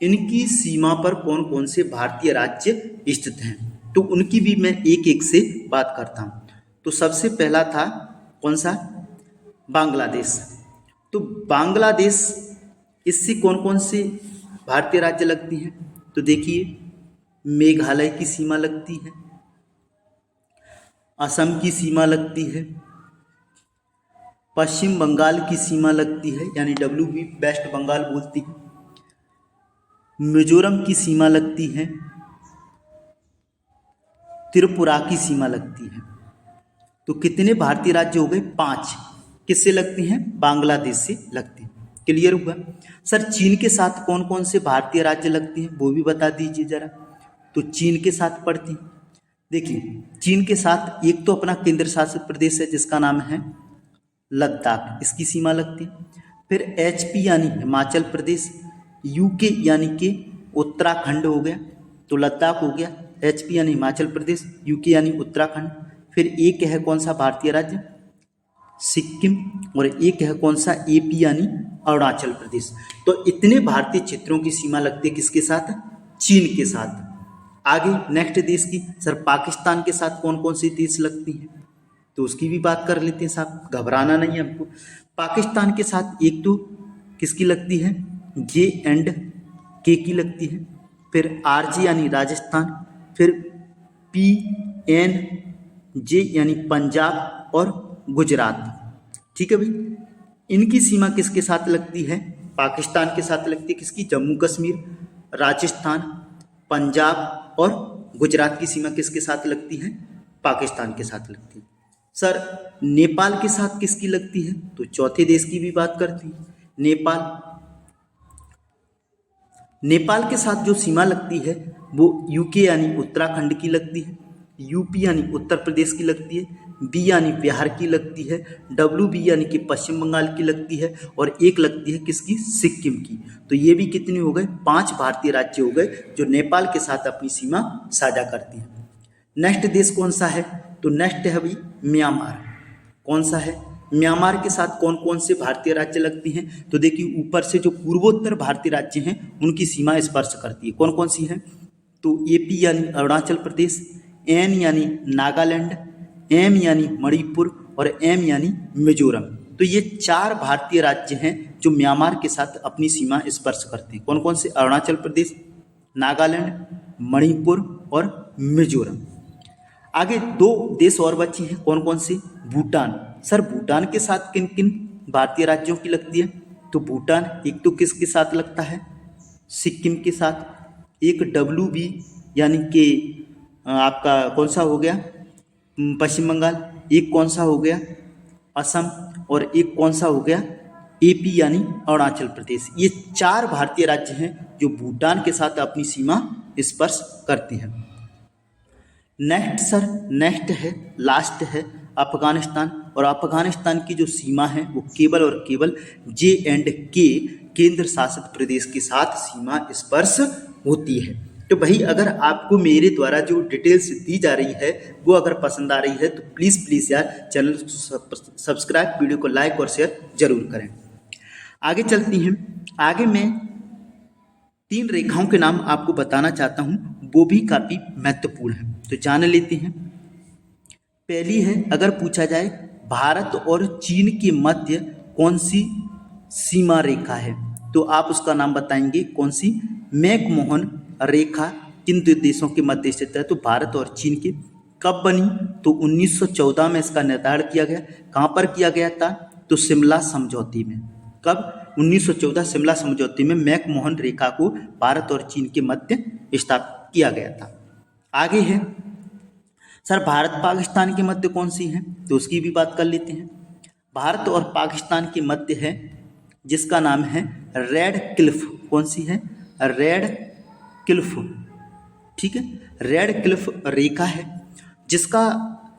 इनकी सीमा पर कौन कौन से भारतीय राज्य स्थित हैं, तो उनकी भी मैं एक एक से बात करता हूँ। तो सबसे पहला था कौन सा, बांग्लादेश। तो बांग्लादेश, इससे कौन कौन से भारतीय राज्य लगती हैं? तो देखिए, मेघालय की सीमा लगती है, असम की सीमा लगती है, पश्चिम बंगाल की सीमा लगती है, यानी WB वेस्ट बंगाल बोलती है, मिजोरम की सीमा लगती है, त्रिपुरा की सीमा लगती है। तो कितने भारतीय राज्य हो गए? 5। किससे लगती हैं? बांग्लादेश से लगती हैं। क्लियर हुआ? सर चीन के साथ कौन कौन से भारतीय राज्य लगते हैं वो भी बता दीजिए जरा। तो चीन के साथ पड़ती हैं, देखिए चीन के साथ एक तो अपना केंद्र शासित प्रदेश है जिसका नाम है लद्दाख, इसकी सीमा लगती है। फिर HP यानी हिमाचल प्रदेश, UK यानी कि उत्तराखंड हो गया, तो लद्दाख हो गया, HP यानी हिमाचल प्रदेश, UK यानी उत्तराखंड। फिर एक है कौन सा भारतीय राज्य? सिक्किम, और एक है कौन सा? AP यानी अरुणाचल प्रदेश। तो इतने भारतीय क्षेत्रों की सीमा लगती है किसके साथ? चीन के साथ। आगे नेक्स्ट देश की, सर पाकिस्तान के साथ कौन कौन सी देश लगती हैं? तो उसकी भी बात कर लेते हैं साहब, घबराना नहीं है हमको। पाकिस्तान के साथ एक तो किसकी लगती है? J&K की लगती है, फिर RJ यानी राजस्थान, फिर PNJ यानी पंजाब और गुजरात। ठीक है भाई, इनकी सीमा किसके साथ लगती है? पाकिस्तान के साथ लगती है। किसकी? जम्मू कश्मीर, राजस्थान, पंजाब और गुजरात की सीमा किसके साथ लगती है? पाकिस्तान के साथ लगती है। सर नेपाल के साथ किसकी लगती है? तो चौथे देश की भी बात करते हैं, नेपाल। नेपाल के साथ जो सीमा लगती है वो UK यानी उत्तराखंड की लगती है, UP यानी उत्तर प्रदेश की लगती है, B यानी बिहार की लगती है, WB यानी कि पश्चिम बंगाल की लगती है, और एक लगती है किसकी? सिक्किम की। तो ये भी कितने हो गए? 5 भारतीय राज्य हो गए जो नेपाल के साथ अपनी सीमा साझा करती हैं। नेक्स्ट देश कौन सा है? तो नेक्स्ट है भाई म्यांमार। कौन सा है? म्यांमार के साथ कौन कौन से भारतीय राज्य लगती हैं? तो देखिए ऊपर से जो पूर्वोत्तर भारतीय राज्य हैं उनकी सीमा स्पर्श करती है। कौन कौन सी हैं? तो AP यानी अरुणाचल प्रदेश, N यानी नागालैंड, M यानी मणिपुर और M यानी मिजोरम। तो ये 4 भारतीय राज्य हैं जो म्यांमार के साथ अपनी सीमा स्पर्श करते हैं। कौन कौन से? अरुणाचल प्रदेश, नागालैंड, मणिपुर और मिजोरम। आगे 2 देश और बचे हैं, कौन कौन से? भूटान। सर भूटान के साथ किन किन भारतीय राज्यों की लगती है? तो भूटान एक तो किसके साथ लगता है? सिक्किम के साथ। एक WB यानी कि आपका कौन सा हो गया? पश्चिम बंगाल। एक कौन सा हो गया? असम। और एक कौन सा हो गया? AP यानी अरुणाचल प्रदेश। ये 4 भारतीय राज्य हैं जो भूटान के साथ अपनी सीमा स्पर्श करते हैं। नेक्स्ट सर, नेक्स्ट है, लास्ट है अफगानिस्तान। और अफगानिस्तान की जो सीमा है वो केवल और केवल J&K केंद्र शासित प्रदेश के साथ सीमा स्पर्श होती है। तो भाई अगर आपको मेरे द्वारा जो डिटेल्स दी जा रही है वो अगर पसंद आ रही है तो प्लीज़ यार चैनल सब्सक्राइब, वीडियो को लाइक और शेयर जरूर करें। आगे चलती हैं। आगे मैं 3 रेखाओं के नाम आपको बताना चाहता हूँ, वो भी काफ़ी महत्वपूर्ण है, तो जान लेते हैं। पहली है, अगर पूछा जाए भारत और चीन के मध्य कौन सी सीमा रेखा है, तो आप उसका नाम बताएंगे कौन सी? मैकमोहन रेखा किन 2 देशों के मध्य स्थित है? तो भारत और चीन के। कब बनी? तो 1914 में इसका निर्धारण किया गया। कहाँ पर किया गया था? तो शिमला समझौते में। कब? 1914 शिमला समझौते में मैकमोहन रेखा को भारत और चीन के मध्य स्थापित किया गया था। आगे है सर, भारत पाकिस्तान के मध्य कौन सी है? तो उसकी भी बात कर लेते हैं। भारत और पाकिस्तान के मध्य है जिसका नाम है रेड क्लिफ। कौन सी है? Red Cliff. ठीक है, रेड क्लिफ रेखा है जिसका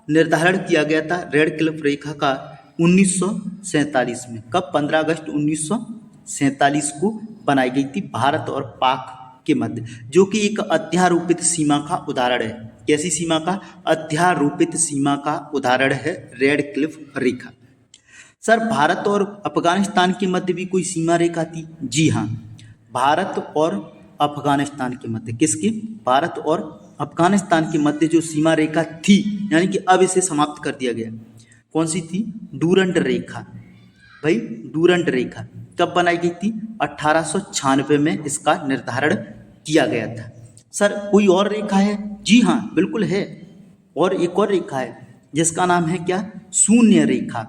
निर्धारण किया गया था रेड क्लिफ रेखा का 1947 में। कब? 15 अगस्त 1947 को बनाई गई थी भारत और पाक के मध्य, जो कि एक अध्यारोपित सीमा का उदाहरण है। कैसी सीमा का? अध्यारोपित सीमा का उदाहरण है रेड क्लिफ रेखा। सर भारत और अफगानिस्तान के मध्य भी कोई सीमा रेखा थी? जी हाँ, भारत और अफगानिस्तान के मध्य। किसके? भारत और अफगानिस्तान के मध्य जो सीमा रेखा थी, यानी कि अब इसे समाप्त कर दिया गया। कौन सी थी? डूरंड रेखा। भाई डूरंट रेखा कब बनाई गई थी? 1896 में इसका निर्धारण किया गया था। सर कोई और रेखा है? जी हाँ बिल्कुल है, और एक और रेखा है जिसका नाम है क्या? शून्य रेखा।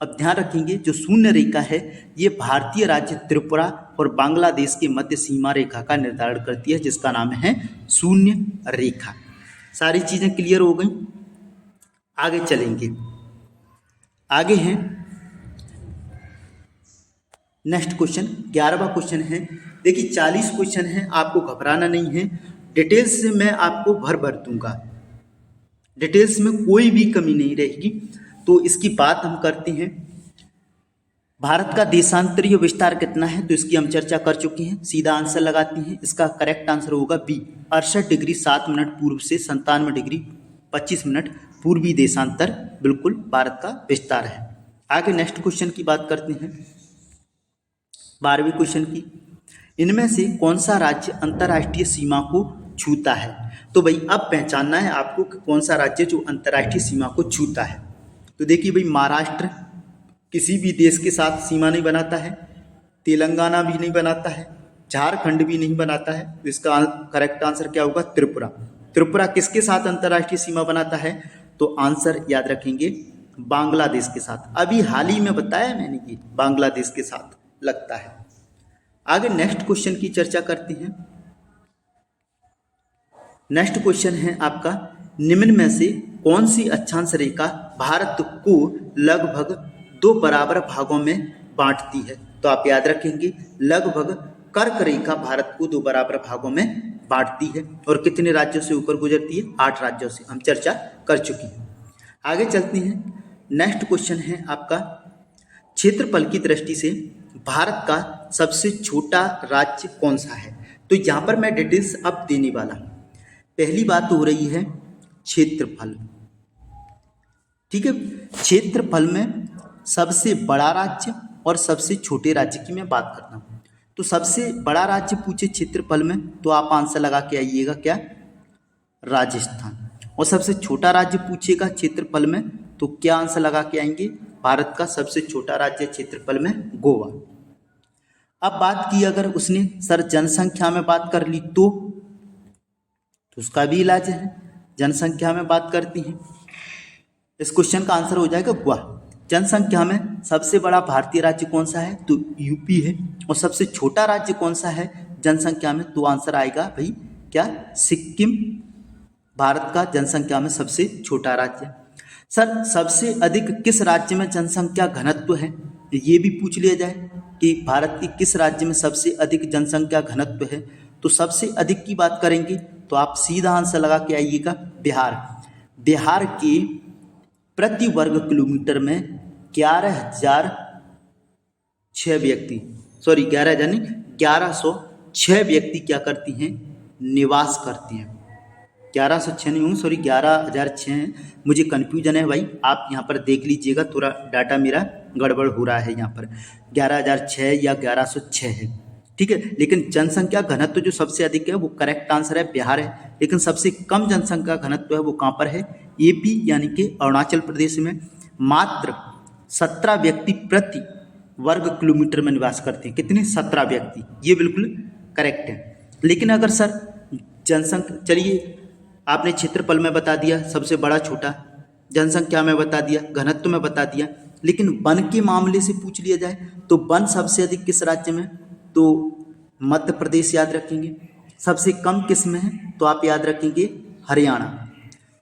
अब ध्यान रखेंगे जो शून्य रेखा है ये भारतीय राज्य त्रिपुरा और बांग्लादेश के मध्य सीमा रेखा का निर्धारण करती है, जिसका नाम है शून्य रेखा। सारी चीजें क्लियर हो गई। आगे चलेंगे, आगे हैं नेक्स्ट क्वेश्चन, 11वां क्वेश्चन है। देखिए 40 क्वेश्चन है, आपको घबराना नहीं है, डिटेल्स से मैं आपको भर भर दूंगा, डिटेल्स में कोई भी कमी नहीं रहेगी। तो इसकी बात हम करते हैं, भारत का देशांतरीय विस्तार कितना है? तो इसकी हम चर्चा कर चुके हैं, सीधा आंसर लगाते हैं। इसका करेक्ट आंसर होगा बी, 68 डिग्री 7 मिनट पूर्व से 97 डिग्री 25 मिनट पूर्वी देशांतर बिल्कुल भारत का विस्तार है। आगे नेक्स्ट क्वेश्चन की बात करते हैं, 12वें क्वेश्चन की, इनमें से कौन सा राज्य अंतर्राष्ट्रीय सीमा को छूता है? तो भाई अब पहचानना है आपको कि कौन सा राज्य जो अंतर्राष्ट्रीय सीमा को छूता है। तो देखिए भाई, महाराष्ट्र किसी भी देश के साथ सीमा नहीं बनाता है, तेलंगाना भी नहीं बनाता है, झारखंड भी नहीं बनाता है। तो इसका करेक्ट आंसर क्या होगा? त्रिपुरा। त्रिपुरा किसके साथ अंतर्राष्ट्रीय सीमा बनाता है? तो आंसर याद रखेंगे बांग्लादेश के साथ। अभी हाल ही में बताया मैंने कि बांग्लादेश के साथ लगता है। आगे नेक्स्ट क्वेश्चन की चर्चा करते हैं। नेक्स्ट क्वेश्चन है आपका, निम्न में से कौन सी अक्षांश रेखा भारत को लगभग 2 बराबर भागों में बांटती है? तो आप याद रखेंगे लगभग कर्क रेखा भारत को 2 बराबर भागों में बांटती है। और कितने राज्यों से होकर गुजरती है? 8 राज्यों से, हम चर्चा कर चुके हैं। आगे चलते हैं, नेक्स्ट क्वेश्चन है आपका, क्षेत्रफल की दृष्टि से भारत का सबसे छोटा राज्य कौन सा है? तो यहाँ पर मैं डिटेल्स अब देने वाला हूँ। पहली बात हो रही है क्षेत्रफल, ठीक है। क्षेत्रफल में सबसे बड़ा राज्य और सबसे छोटे राज्य की मैं बात करता हूँ। तो सबसे बड़ा राज्य पूछे क्षेत्रफल में तो आप आंसर लगा के आइएगा क्या? राजस्थान। और सबसे छोटा राज्य पूछेगा क्षेत्रफल में तो क्या आंसर लगा के आएंगे? भारत का सबसे छोटा राज्य क्षेत्रफल में गोवा। अब बात की अगर उसने सर जनसंख्या में बात कर ली तो उसका भी इलाज है, जनसंख्या में बात करती हैं। इस क्वेश्चन का आंसर हो जाएगा गोवा। जनसंख्या में सबसे बड़ा भारतीय राज्य कौन सा है? तो यूपी है। और सबसे छोटा राज्य कौन सा है जनसंख्या में? तो आंसर आएगा भाई क्या? सिक्किम भारत का जनसंख्या में सबसे छोटा राज्य। सर सबसे अधिक किस राज्य में जनसंख्या घनत्व है? ये भी पूछ लिया जाए कि भारत के किस राज्य में सबसे अधिक जनसंख्या घनत्व है। तो सबसे अधिक की बात करेंगे तो आप सीधा आंसर लगा के आइएगा बिहार। बिहार के प्रति वर्ग किलोमीटर में 11,006 व्यक्ति, सॉरी 11,000 नहीं, 1106 व्यक्ति क्या करती हैं? निवास करती हैं। 1106 नहीं हूँ, सॉरी 11,006 हैं, मुझे कन्फ्यूजन है भाई, आप यहाँ पर देख लीजिएगा, थोड़ा डाटा मेरा गड़बड़ हो रहा है। यहाँ पर 11,006 या 1106 है, ठीक है। लेकिन जनसंख्या घनत्व जो सबसे अधिक है वो करेक्ट आंसर है बिहार है। लेकिन सबसे कम जनसंख्या घनत्व है वो कहाँ पर है? एपी यानी कि अरुणाचल प्रदेश में। मात्र 17 व्यक्ति प्रति वर्ग किलोमीटर में निवास करते हैं। कितने? 17 व्यक्ति, ये बिल्कुल करेक्ट है। लेकिन अगर सर जनसंख्या, चलिए आपने क्षेत्रफल में बता दिया सबसे बड़ा छोटा, जनसंख्या में बता दिया, घनत्व में बता दिया, लेकिन वन के मामले से पूछ लिया जाए तो वन सबसे अधिक किस राज्य में? तो मध्य प्रदेश याद रखेंगे। सबसे कम किस में है? तो आप याद रखेंगे हरियाणा।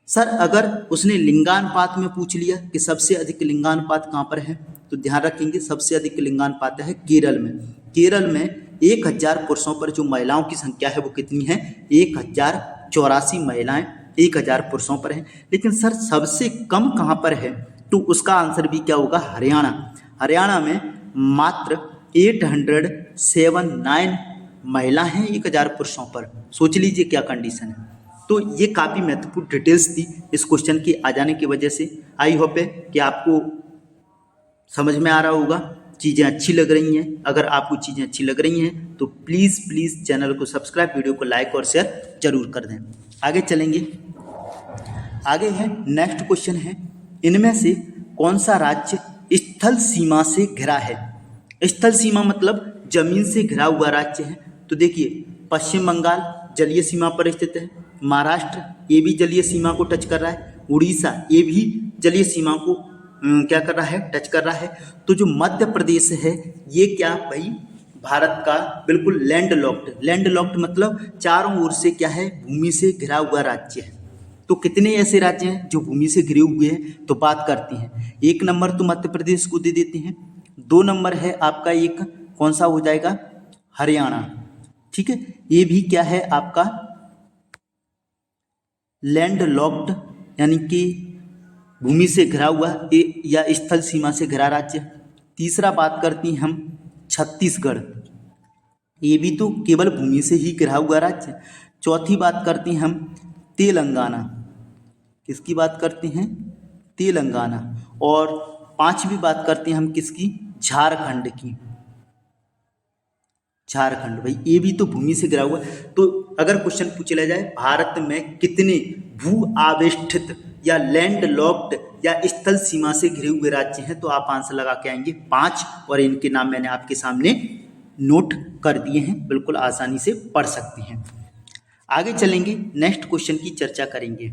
सर अगर उसने लिंगानुपात में पूछ लिया कि सबसे अधिक लिंगानुपात कहाँ पर है, तो ध्यान रखेंगे सबसे अधिक लिंगानुपात है केरल में। केरल में 1000 पुरुषों पर जो महिलाओं की संख्या है वो कितनी है? 1084 महिलाएं 1000 पुरुषों पर हैं। लेकिन सर सबसे कम कहाँ पर है? तो उसका आंसर भी क्या होगा? हरियाणा। हरियाणा में मात्र 879 महिला हैं 1000 पुरुषों पर। सोच लीजिए क्या कंडीशन है। तो ये काफ़ी महत्वपूर्ण डिटेल्स थी इस क्वेश्चन के आ जाने की वजह से। आई होप है कि आपको समझ में आ रहा होगा, चीज़ें अच्छी लग रही हैं। अगर आपको चीज़ें अच्छी लग रही हैं तो प्लीज़ चैनल को सब्सक्राइब, वीडियो को लाइक और शेयर जरूर कर दें। आगे चलेंगे, आगे है नेक्स्ट क्वेश्चन है, इनमें से कौन सा राज्य स्थल सीमा से घिरा है। स्थल सीमा मतलब जमीन से घिरा हुआ राज्य है। तो देखिए पश्चिम बंगाल जलीय सीमा पर स्थित है, महाराष्ट्र ये भी जलीय सीमा को टच कर रहा है, उड़ीसा ये भी जलीय सीमा को क्या कर रहा है, टच कर रहा है। तो जो मध्य प्रदेश है ये क्या भाई, भारत का बिल्कुल लैंड लॉक्ड मतलब चारों ओर से क्या है, भूमि से घिरा हुआ राज्य है। तो कितने ऐसे राज्य हैं जो भूमि से घिरे हुए हैं, तो बात करते हैं। 1 नंबर तो मध्य प्रदेश को दे देते हैं, 2 नंबर है आपका एक कौन सा हो जाएगा, हरियाणा, ठीक है। ये भी क्या है आपका लैंड लॉक्ड यानी कि भूमि से घिरा हुआ या स्थल सीमा से घिरा राज्य। तीसरा बात करते हैं हम छत्तीसगढ़, ये भी तो केवल भूमि से ही घिरा हुआ राज्य। चौथी बात करते हैं हम तेलंगाना, किसकी बात करते हैं, तेलंगाना। और पांचवी बात करते हैं हम किसकी, झारखंड की, झारखंड भाई ये भी तो भूमि से घिरा हुआ। तो अगर क्वेश्चन पूछ लिया जाए भारत में कितने भू आवेष्टित या लैंड लॉक्ड या स्थल सीमा से घिरे हुए राज्य हैं, तो आप आंसर लगा के आएंगे 5, और इनके नाम मैंने आपके सामने नोट कर दिए हैं, बिल्कुल आसानी से पढ़ सकते हैं। आगे चलेंगे, नेक्स्ट क्वेश्चन की चर्चा करेंगे।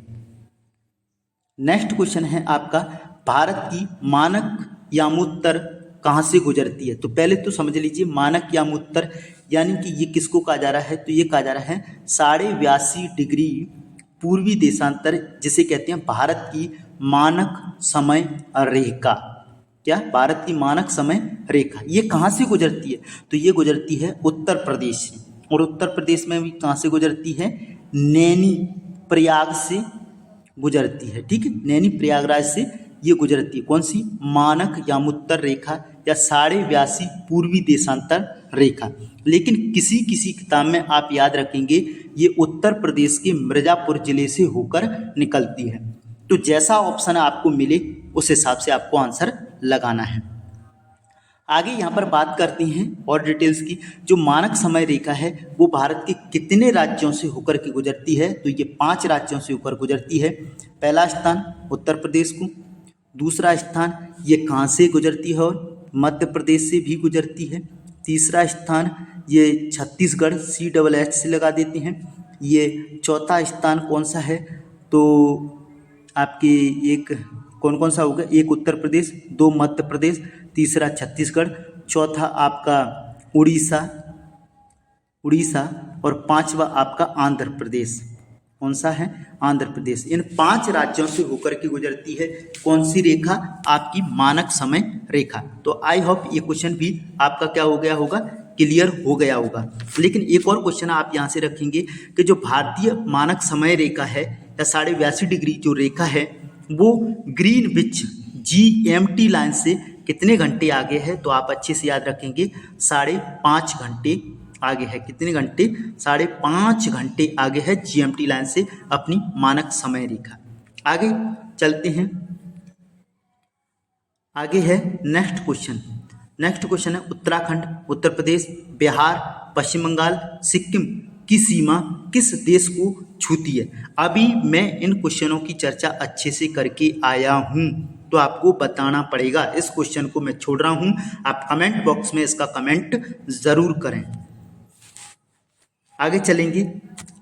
नेक्स्ट क्वेश्चन है आपका भारत की मानक यामोत्तर कहाँ से गुजरती है। तो पहले तो समझ लीजिए मानक यामोत्तर यानी कि ये किसको कहा जा रहा है, तो ये कहा जा रहा है 82.5 डिग्री पूर्वी देशांतर, जिसे कहते हैं भारत की मानक समय रेखा। क्या, भारत की मानक समय रेखा ये कहाँ से गुजरती है, तो ये गुजरती है उत्तर प्रदेश से। और उत्तर प्रदेश में भी कहाँ से गुजरती है, नैनी प्रयाग से गुजरती है, ठीक है, नैनी प्रयागराज से ये गुजरती है। कौन सी, मानक यामोत्तर रेखा या 82.5 पूर्वी देशांतर रेखा। लेकिन किसी किसी किताब में आप याद रखेंगे ये उत्तर प्रदेश के मिर्जापुर जिले से होकर निकलती है। तो जैसा ऑप्शन आपको मिले उस हिसाब से आपको आंसर लगाना है। आगे यहाँ पर बात करते हैं और डिटेल्स की। जो मानक समय रेखा है वो भारत के कितने राज्यों से होकर के गुजरती है, तो ये 5 राज्यों से होकर गुजरती है। पहला स्थान उत्तर प्रदेश को, दूसरा स्थान ये कहाँ से गुजरती है, और मध्य प्रदेश से भी गुजरती है। तीसरा स्थान ये छत्तीसगढ़ CHH से लगा देते हैं। ये चौथा स्थान कौन सा है, तो आपके एक कौन कौन सा होगा, एक उत्तर प्रदेश, 2 मध्य प्रदेश, तीसरा छत्तीसगढ़, चौथा आपका उड़ीसा और 5वां आपका आंध्र प्रदेश। कौन सा है, आंध्र प्रदेश। इन 5 राज्यों से होकर के गुजरती है कौन सी रेखा, आपकी मानक समय रेखा। तो आई होप ये क्वेश्चन भी आपका क्या हो गया होगा, क्लियर हो गया होगा। लेकिन एक और क्वेश्चन आप यहाँ से रखेंगे कि जो भारतीय मानक समय रेखा है या 82.5 डिग्री जो रेखा है वो ग्रीनविच GMT लाइन से कितने घंटे आगे है, तो आप अच्छे से याद रखेंगे 5.5 घंटे आगे है। कितने घंटे, 5.5 घंटे आगे है GMT लाइन से अपनी मानक समय रेखा। आगे चलते हैं, आगे है नेक्स्ट क्वेश्चन है उत्तराखंड, उत्तर प्रदेश, बिहार, पश्चिम बंगाल, सिक्किम की सीमा किस देश को छूती है। अभी मैं इन क्वेश्चनों की चर्चा अच्छे से करके आया हूँ, तो आपको बताना पड़ेगा। इस क्वेश्चन को मैं छोड़ रहा हूँ, आप कमेंट बॉक्स में इसका कमेंट जरूर करें। आगे चलेंगे,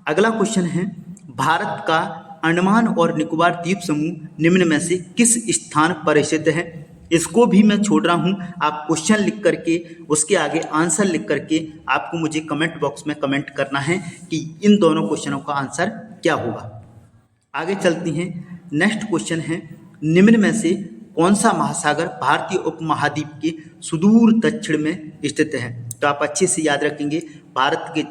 अगला क्वेश्चन है भारत का अंडमान और निकोबार द्वीप समूह निम्न में से किस स्थान पर स्थित है। इसको भी मैं छोड़ रहा हूँ, आप क्वेश्चन लिख करके उसके आगे आंसर लिख करके आपको मुझे कमेंट बॉक्स में कमेंट करना है कि इन दोनों क्वेश्चनों का आंसर क्या होगा। आगे चलती हैं, नेक्स्ट क्वेश्चन है निम्न में से कौन सा महासागर भारतीय उपमहाद्वीप के सुदूर दक्षिण में स्थित है। तो आप अच्छे से याद रखेंगे भारत के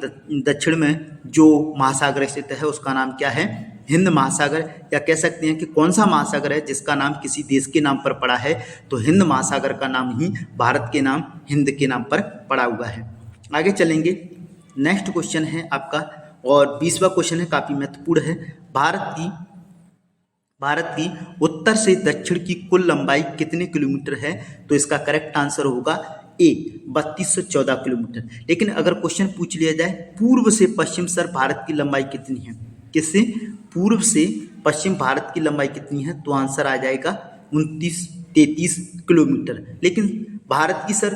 दक्षिण में जो महासागर स्थित है उसका नाम क्या है, हिंद महासागर, या कह सकते हैं कि कौन सा महासागर है जिसका नाम किसी देश के नाम पर पड़ा है, तो हिंद महासागर का नाम ही भारत के नाम हिंद के नाम पर पड़ा हुआ है। आगे चलेंगे, नेक्स्ट क्वेश्चन है आपका और 20वां क्वेश्चन है, काफ़ी महत्वपूर्ण है। भारत की उत्तर से दक्षिण की कुल लंबाई कितने किलोमीटर है, तो इसका करेक्ट आंसर होगा ए 3214 किलोमीटर। लेकिन अगर क्वेश्चन पूछ लिया जाए पूर्व से पश्चिम सर भारत की लंबाई कितनी है, किससे, पूर्व से पश्चिम भारत की लंबाई कितनी है, तो आंसर आ जाएगा 33 किलोमीटर। लेकिन भारत की सर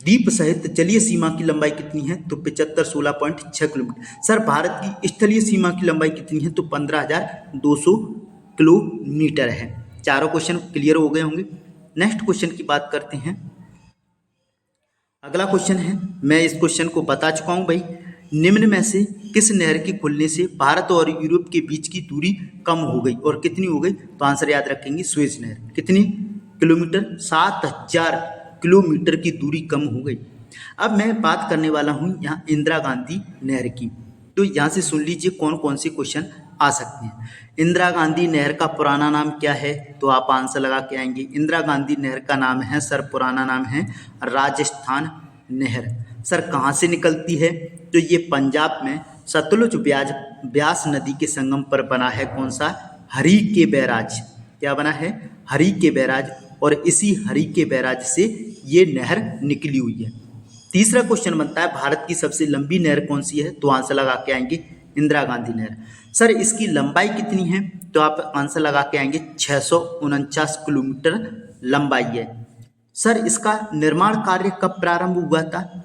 द्वीप सहित जलीय सीमा की लंबाई कितनी है? तो 75 16.6 किलोमीटर। सर भारत की स्थलीय सीमा की लंबाई कितनी है? तो 15,200 किलोमीटर है। चारों क्वेश्चन क्लियर हो गए होंगे। नेक्स्ट क्वेश्चन की बात करते हैं। अगला क्वेश्चन है, मैं इस क्वेश्चन को बता चुका हूं भाई। निम्न में से किस नहर के खुलने से भारत और यूरोप के बीच की दूरी कम हो गई और कितनी हो गई? तो आंसर याद रखेंगे, सुएज नहर। कितनी किलोमीटर? 7,000 किलोमीटर की दूरी कम हो गई। अब मैं बात करने वाला हूं यहाँ इंदिरा गांधी नहर की। तो यहाँ से सुन लीजिए कौन कौन से क्वेश्चन आ सकते हैं। इंदिरा गांधी नहर का पुराना नाम क्या है? तो आप आंसर लगा के आएंगे। इंदिरा गांधी नहर का नाम है सर, पुराना नाम है राजस्थान नहर। सर कहाँ से निकलती है? तो ये पंजाब में सतलुज ब्यास नदी के संगम पर बना है। कौन सा? हरी के बैराज। क्या बना है? हरी के बैराज। और इसी हरी के बैराज से ये नहर निकली हुई है। तीसरा क्वेश्चन बनता है, भारत की सबसे लंबी नहर कौन सी है? तो आंसर लगा के आएंगे इंदिरा गांधी नहर। सर इसकी लंबाई कितनी है? तो आप आंसर लगा के आएंगे 649 किलोमीटर लंबाई है। सर इसका निर्माण कार्य कब प्रारंभ हुआ था?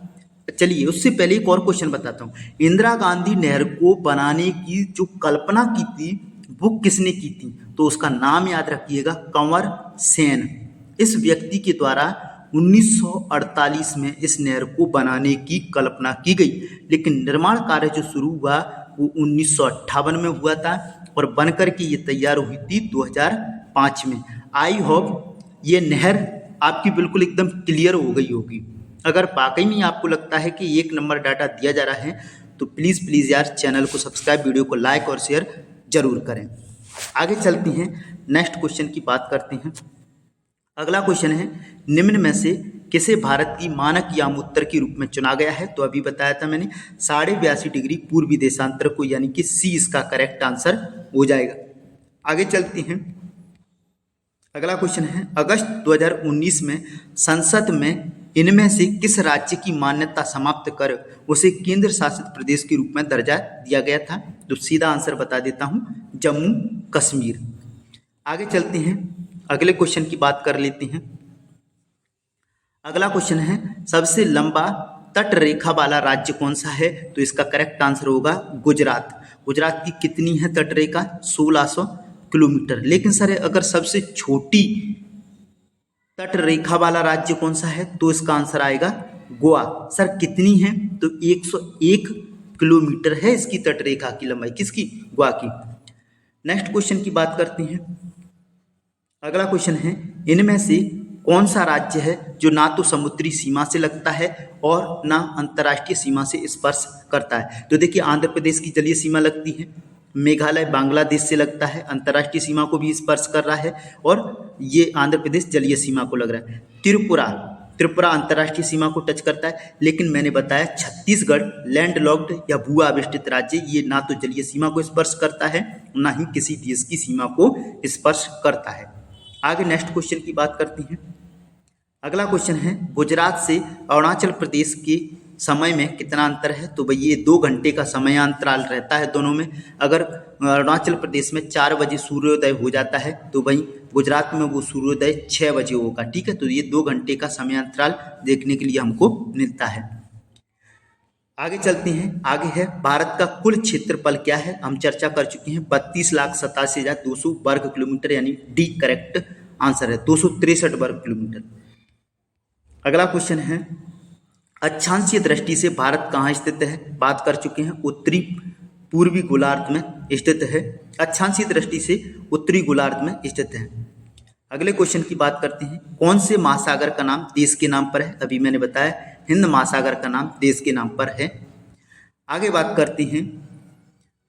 चलिए उससे पहले एक और क्वेश्चन बताता हूँ। इंदिरा गांधी नहर को बनाने की जो कल्पना की थी वो किसने की थी? तो उसका नाम याद रखिएगा, कंवर सेन। इस व्यक्ति के द्वारा 1948 में इस नहर को बनाने की कल्पना की गई, लेकिन निर्माण कार्य जो शुरू हुआ वो 1958 में हुआ था और बनकर के ये तैयार हुई थी 2005 में। आई होप ये नहर आपकी बिल्कुल एकदम क्लियर हो गई होगी। अगर वाकई में आपको लगता है कि एक नंबर डाटा दिया जा रहा है तो प्लीज़ यार चैनल को सब्सक्राइब, वीडियो को लाइक और शेयर जरूर करें। आगे चलते हैं, नेक्स्ट क्वेश्चन की बात करते हैं। अगला क्वेश्चन है, निम्न में से किसे भारत की मानक याम उत्तर के रूप में चुना गया है? तो अभी बताया था मैंने 82.5 डिग्री पूर्वी देशांतर को, यानी कि सी इसका करेक्ट आंसर हो जाएगा। आगे चलते हैं। अगला क्वेश्चन है, अगस्त 2019 में संसद में इनमें से किस राज्य की मान्यता समाप्त कर उसे केंद्र शासित प्रदेश के रूप में दर्जा दिया गया था? तो सीधा आंसर बता देता हूं, जम्मू कश्मीर। आगे चलते हैं, अगले क्वेश्चन की बात कर लेते हैं। अगला क्वेश्चन है, सबसे लंबा तट रेखा वाला राज्य कौन सा है? तो इसका करेक्ट आंसर होगा गुजरात। गुजरात की कितनी है तट रेखा? 1600 किलोमीटर। लेकिन सर अगर सबसे छोटी तट रेखा वाला राज्य कौन सा है? तो इसका आंसर आएगा गोवा। सर कितनी है? तो 101 किलोमीटर है इसकी तट रेखा की लंबाई। किसकी? गोवा की। नेक्स्ट क्वेश्चन की बात करते हैं। अगला क्वेश्चन है, इनमें से कौन सा राज्य है जो ना तो समुद्री सीमा से लगता है और ना अंतर्राष्ट्रीय सीमा से स्पर्श करता है? तो देखिए आंध्र प्रदेश की जलीय सीमा लगती है, मेघालय बांग्लादेश से लगता है, अंतर्राष्ट्रीय सीमा को भी स्पर्श कर रहा है, और ये आंध्र प्रदेश जलीय सीमा को लग रहा है। त्रिपुरा अंतर्राष्ट्रीय सीमा को टच करता है, लेकिन मैंने बताया छत्तीसगढ़ लैंडलॉक्ड या भू आविष्टित राज्य, ये ना तो जलीय सीमा को स्पर्श करता है ना ही किसी देश की सीमा को स्पर्श करता है। आगे नेक्स्ट क्वेश्चन की बात करते हैं। अगला क्वेश्चन है, गुजरात से अरुणाचल प्रदेश के समय में कितना अंतर है? तो भाई ये 2 घंटे का समय अंतराल रहता है दोनों में। अगर अरुणाचल प्रदेश में 4 बजे सूर्योदय हो जाता है तो भाई गुजरात में वो सूर्योदय 6 बजे होगा। ठीक है, तो ये 2 घंटे का समय अंतराल देखने के लिए हमको मिलता है। आगे चलते हैं। आगे है, भारत का कुल क्षेत्रफल क्या है? हम चर्चा कर चुके हैं, 32,87,200 वर्ग किलोमीटर, यानी डी करेक्ट आंसर है, 263 वर्ग किलोमीटर। अगला क्वेश्चन है, अक्षांशीय दृष्टि से भारत कहाँ स्थित है? बात कर चुके हैं, उत्तरी पूर्वी गोलार्ध में स्थित है। अक्षांशीय दृष्टि से उत्तरी गोलार्ध में स्थित है। अगले क्वेश्चन की बात करते हैं, कौन से महासागर का नाम देश के नाम पर है? अभी मैंने बताया हिंद महासागर का नाम देश के नाम पर है। आगे बात करते हैं,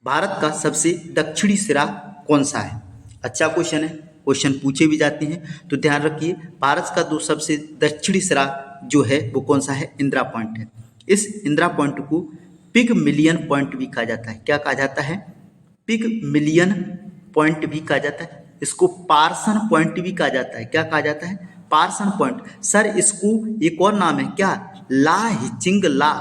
भारत का सबसे दक्षिणी सिरा कौन सा है? अच्छा क्वेश्चन है, क्वेश्चन पूछे भी जाते हैं, तो ध्यान रखिए भारत का सबसे दक्षिणी सिरा जो है वो कौन सा है? इंदिरा पॉइंट है। इस इंदिरा पॉइंट को पिग मिलियन पॉइंट भी कहा जाता है। क्या कहा जाता है? पिग मिलियन पॉइंट भी कहा जाता है। इसको पार्सन पॉइंट भी कहा जाता है। क्या कहा जाता है? Person point. सर इसको एक और नाम है क्या? ला हिचिंग ला।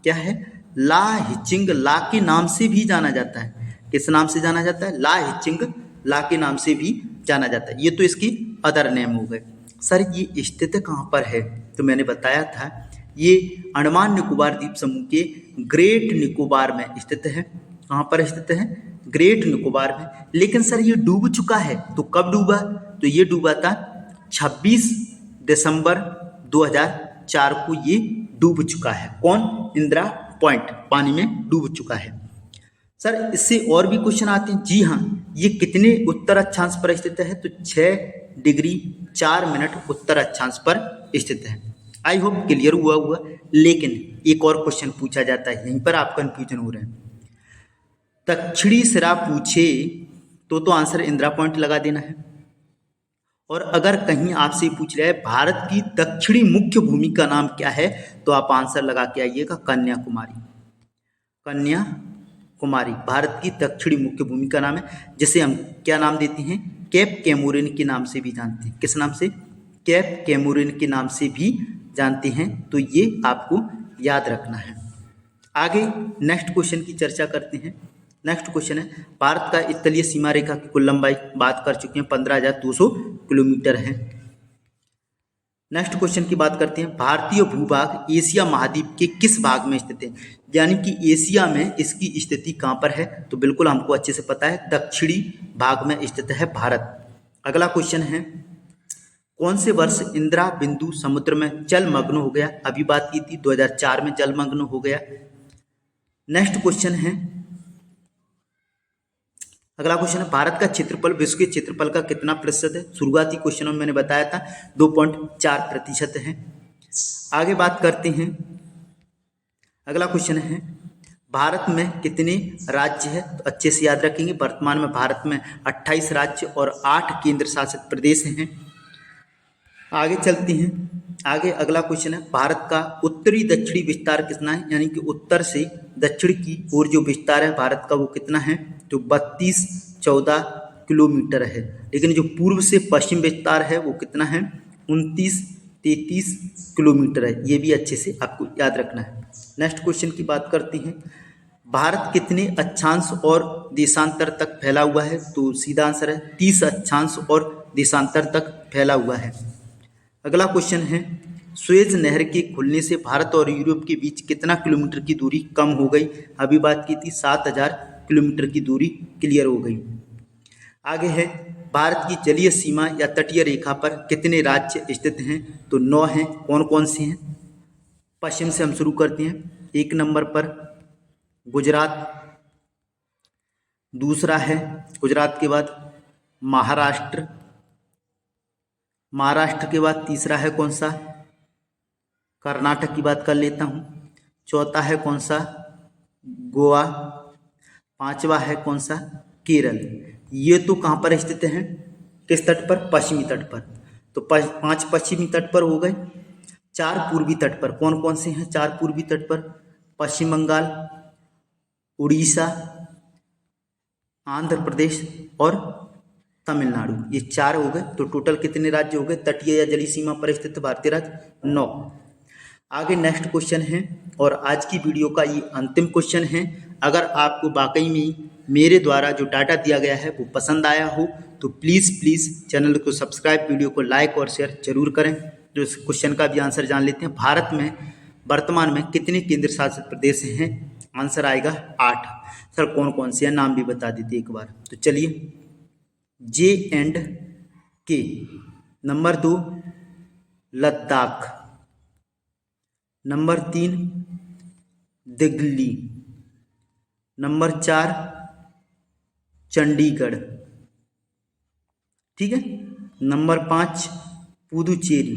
क्या है? ला हिचिंग ला के नाम से भी जाना जाता है। किस नाम से जाना जाता है? ला हिचिंग ला के नाम से भी जाना जाता है। ये तो इसकी अदर नेम हो गए। सर ये स्थित कहाँ पर है? तो मैंने बताया था ये अंडमान निकोबार द्वीप समूह के ग्रेट निकोबार में स्थित है। कहाँ पर स्थित है? ग्रेट निकोबार में। लेकिन सर ये डूब चुका है, तो कब डूबा? तो ये डूबा था 26 दिसंबर 2004 को ये डूब चुका है। कौन? इंदिरा पॉइंट पानी में डूब चुका है। सर इससे और भी क्वेश्चन आते हैं। जी हाँ, ये कितने उत्तर अक्षांश पर स्थित है? तो 6 डिग्री 4 मिनट उत्तर अक्षांश पर स्थित है। आई होप क्लियर हुआ। लेकिन एक और क्वेश्चन पूछा जाता है, यहीं पर आप कंफ्यूजन हो रहे हैं। दक्षिणी सिरा पूछे तो आंसर इंदिरा पॉइंट लगा देना है। और अगर कहीं आपसे पूछ रहा है भारत की दक्षिणी मुख्य भूमि का नाम क्या है, तो आप आंसर लगा के आइएगा कन्याकुमारी। कन्याकुमारी भारत की दक्षिणी मुख्य भूमि का नाम है, जिसे हम क्या नाम देते हैं? केप कैमोरिन के नाम से भी जानते हैं। किस नाम से? केप कैमोरिन के नाम से भी जानते हैं। तो ये आपको याद रखना है। आगे नेक्स्ट क्वेश्चन की चर्चा करते हैं। नेक्स्ट क्वेश्चन है, भारत का तलीय सीमा रेखा की कुल लंबाई बात कर चुके हैं, 15,200 किलोमीटर है। नेक्स्ट क्वेश्चन की बात करते हैं, भारतीय भूभाग एशिया महाद्वीप के किस भाग में स्थित है? यानी कि एशिया में इसकी स्थिति कहाँ पर है? तो बिल्कुल हमको अच्छे से पता है, दक्षिणी भाग में स्थित है भारत। अगला क्वेश्चन है, कौन से वर्ष इंदिरा बिंदु समुद्र में जलमग्न हो गया? अभी बात की थी 2004 में जलमग्न हो गया। नेक्स्ट क्वेश्चन है, अगला क्वेश्चन है, भारत का क्षेत्रफल विश्व के क्षेत्रफल का कितना प्रतिशत है? शुरुआती क्वेश्चन में मैंने बताया था 2.4% है। आगे बात करते हैं, अगला क्वेश्चन है, भारत में कितने राज्य है? तो अच्छे से याद रखेंगे, वर्तमान में भारत में 28 राज्य और 8 केंद्र शासित प्रदेश हैं। आगे चलते हैं। आगे अगला क्वेश्चन है, भारत का उत्तरी दक्षिणी विस्तार कितना है? यानी कि उत्तर से दक्षिण की ओर जो विस्तार है भारत का वो कितना है? तो 32-14 किलोमीटर है। लेकिन जो पूर्व से पश्चिम विस्तार है वो कितना है? 29-33 किलोमीटर है। ये भी अच्छे से आपको याद रखना है। नेक्स्ट क्वेश्चन की बात करते हैं, भारत कितने अक्षांश और देशांतर तक फैला हुआ है? तो सीधा आंसर है 30 अक्षांश और देशांतर तक फैला हुआ है। अगला क्वेश्चन है, सुएज नहर के खुलने से भारत और यूरोप के बीच कितना किलोमीटर की दूरी कम हो गई? अभी बात की थी 7,000 किलोमीटर की दूरी क्लियर हो गई। आगे है, भारत की जलीय सीमा या तटीय रेखा पर कितने राज्य स्थित हैं? तो 9 हैं। कौन कौन से हैं? पश्चिम से हम शुरू करते हैं। 1 नंबर पर गुजरात, दूसरा है गुजरात के बाद महाराष्ट्र, महाराष्ट्र के बाद तीसरा है कौन सा? कर्नाटक की बात कर लेता हूँ। चौथा है कौन सा? गोवा। पांचवा है कौन सा? केरल। ये तो कहाँ पर स्थित हैं? किस तट पर? पश्चिमी तट पर। तो 5 पश्चिमी तट पर हो गए। 4 पूर्वी तट पर कौन कौन से हैं? 4 पूर्वी तट पर पश्चिम बंगाल, उड़ीसा, आंध्र प्रदेश और तमिलनाडु। ये 4 हो गए। तो टोटल कितने राज्य हो गए तटीय या जलीय सीमा पर स्थित भारतीय राज्य? 9। आगे नेक्स्ट क्वेश्चन है और आज की वीडियो का ये अंतिम क्वेश्चन है। अगर आपको वाकई में मेरे द्वारा जो डाटा दिया गया है वो पसंद आया हो तो प्लीज़ चैनल को सब्सक्राइब, वीडियो को लाइक और शेयर जरूर करें। जो इस क्वेश्चन का भी आंसर जान लेते हैं, भारत में वर्तमान में कितने केंद्र शासित प्रदेश हैं? आंसर आएगा 8। सर कौन कौन से हैं? नाम भी बता देते एक बार। तो चलिए, J&K, number 2 Ladakh, number 3 Delhi, number 4 Chandigarh, ठीक है, नंबर 5 पुदुचेरी।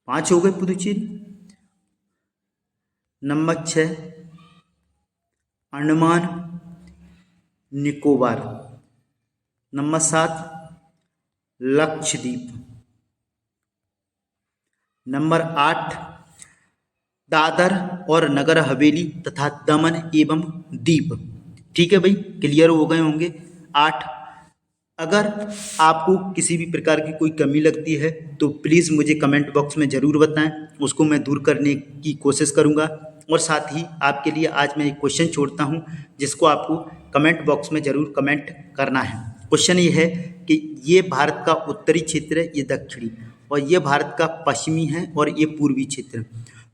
5 हो गए Puducherry. Number 6 Andaman Nicobar, number 7 Lakshadweep, number 8 Dadar और नगर हवेली तथा दमन एवं दीप। ठीक है भाई, क्लियर हो गए होंगे 8। अगर आपको किसी भी प्रकार की कोई कमी लगती है तो प्लीज़ मुझे कमेंट बॉक्स में ज़रूर बताएं, उसको मैं दूर करने की कोशिश करूंगा। और साथ ही आपके लिए आज मैं एक क्वेश्चन छोड़ता हूं जिसको आपको कमेंट बॉक्स में ज़रूर कमेंट करना है। क्वेश्चन ये है कि ये भारत का उत्तरी क्षेत्र है, ये दक्षिणी, और ये भारत का पश्चिमी है और ये पूर्वी क्षेत्र।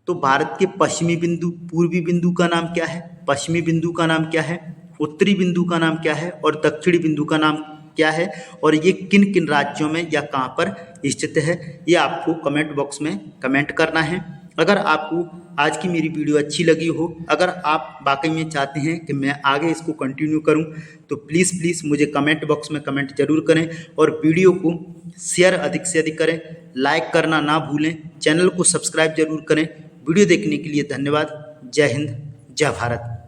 तो भारत के पश्चिमी बिंदु, पूर्वी बिंदु का नाम क्या है, पश्चिमी बिंदु का नाम क्या है, उत्तरी बिंदु का नाम क्या है और दक्षिणी बिंदु का नाम क्या है, और ये किन किन राज्यों में या कहाँ पर स्थित है, ये आपको कमेंट बॉक्स में कमेंट करना है। अगर आपको आज की मेरी वीडियो अच्छी लगी हो, अगर आप वाकई में चाहते हैं कि मैं आगे इसको कंटिन्यू करूं, तो प्लीज़ मुझे कमेंट बॉक्स में कमेंट जरूर करें और वीडियो को शेयर अधिक से अधिक करें, लाइक करना ना भूलें, चैनल को सब्सक्राइब जरूर करें। वीडियो देखने के लिए धन्यवाद। जय हिंद, जय भारत।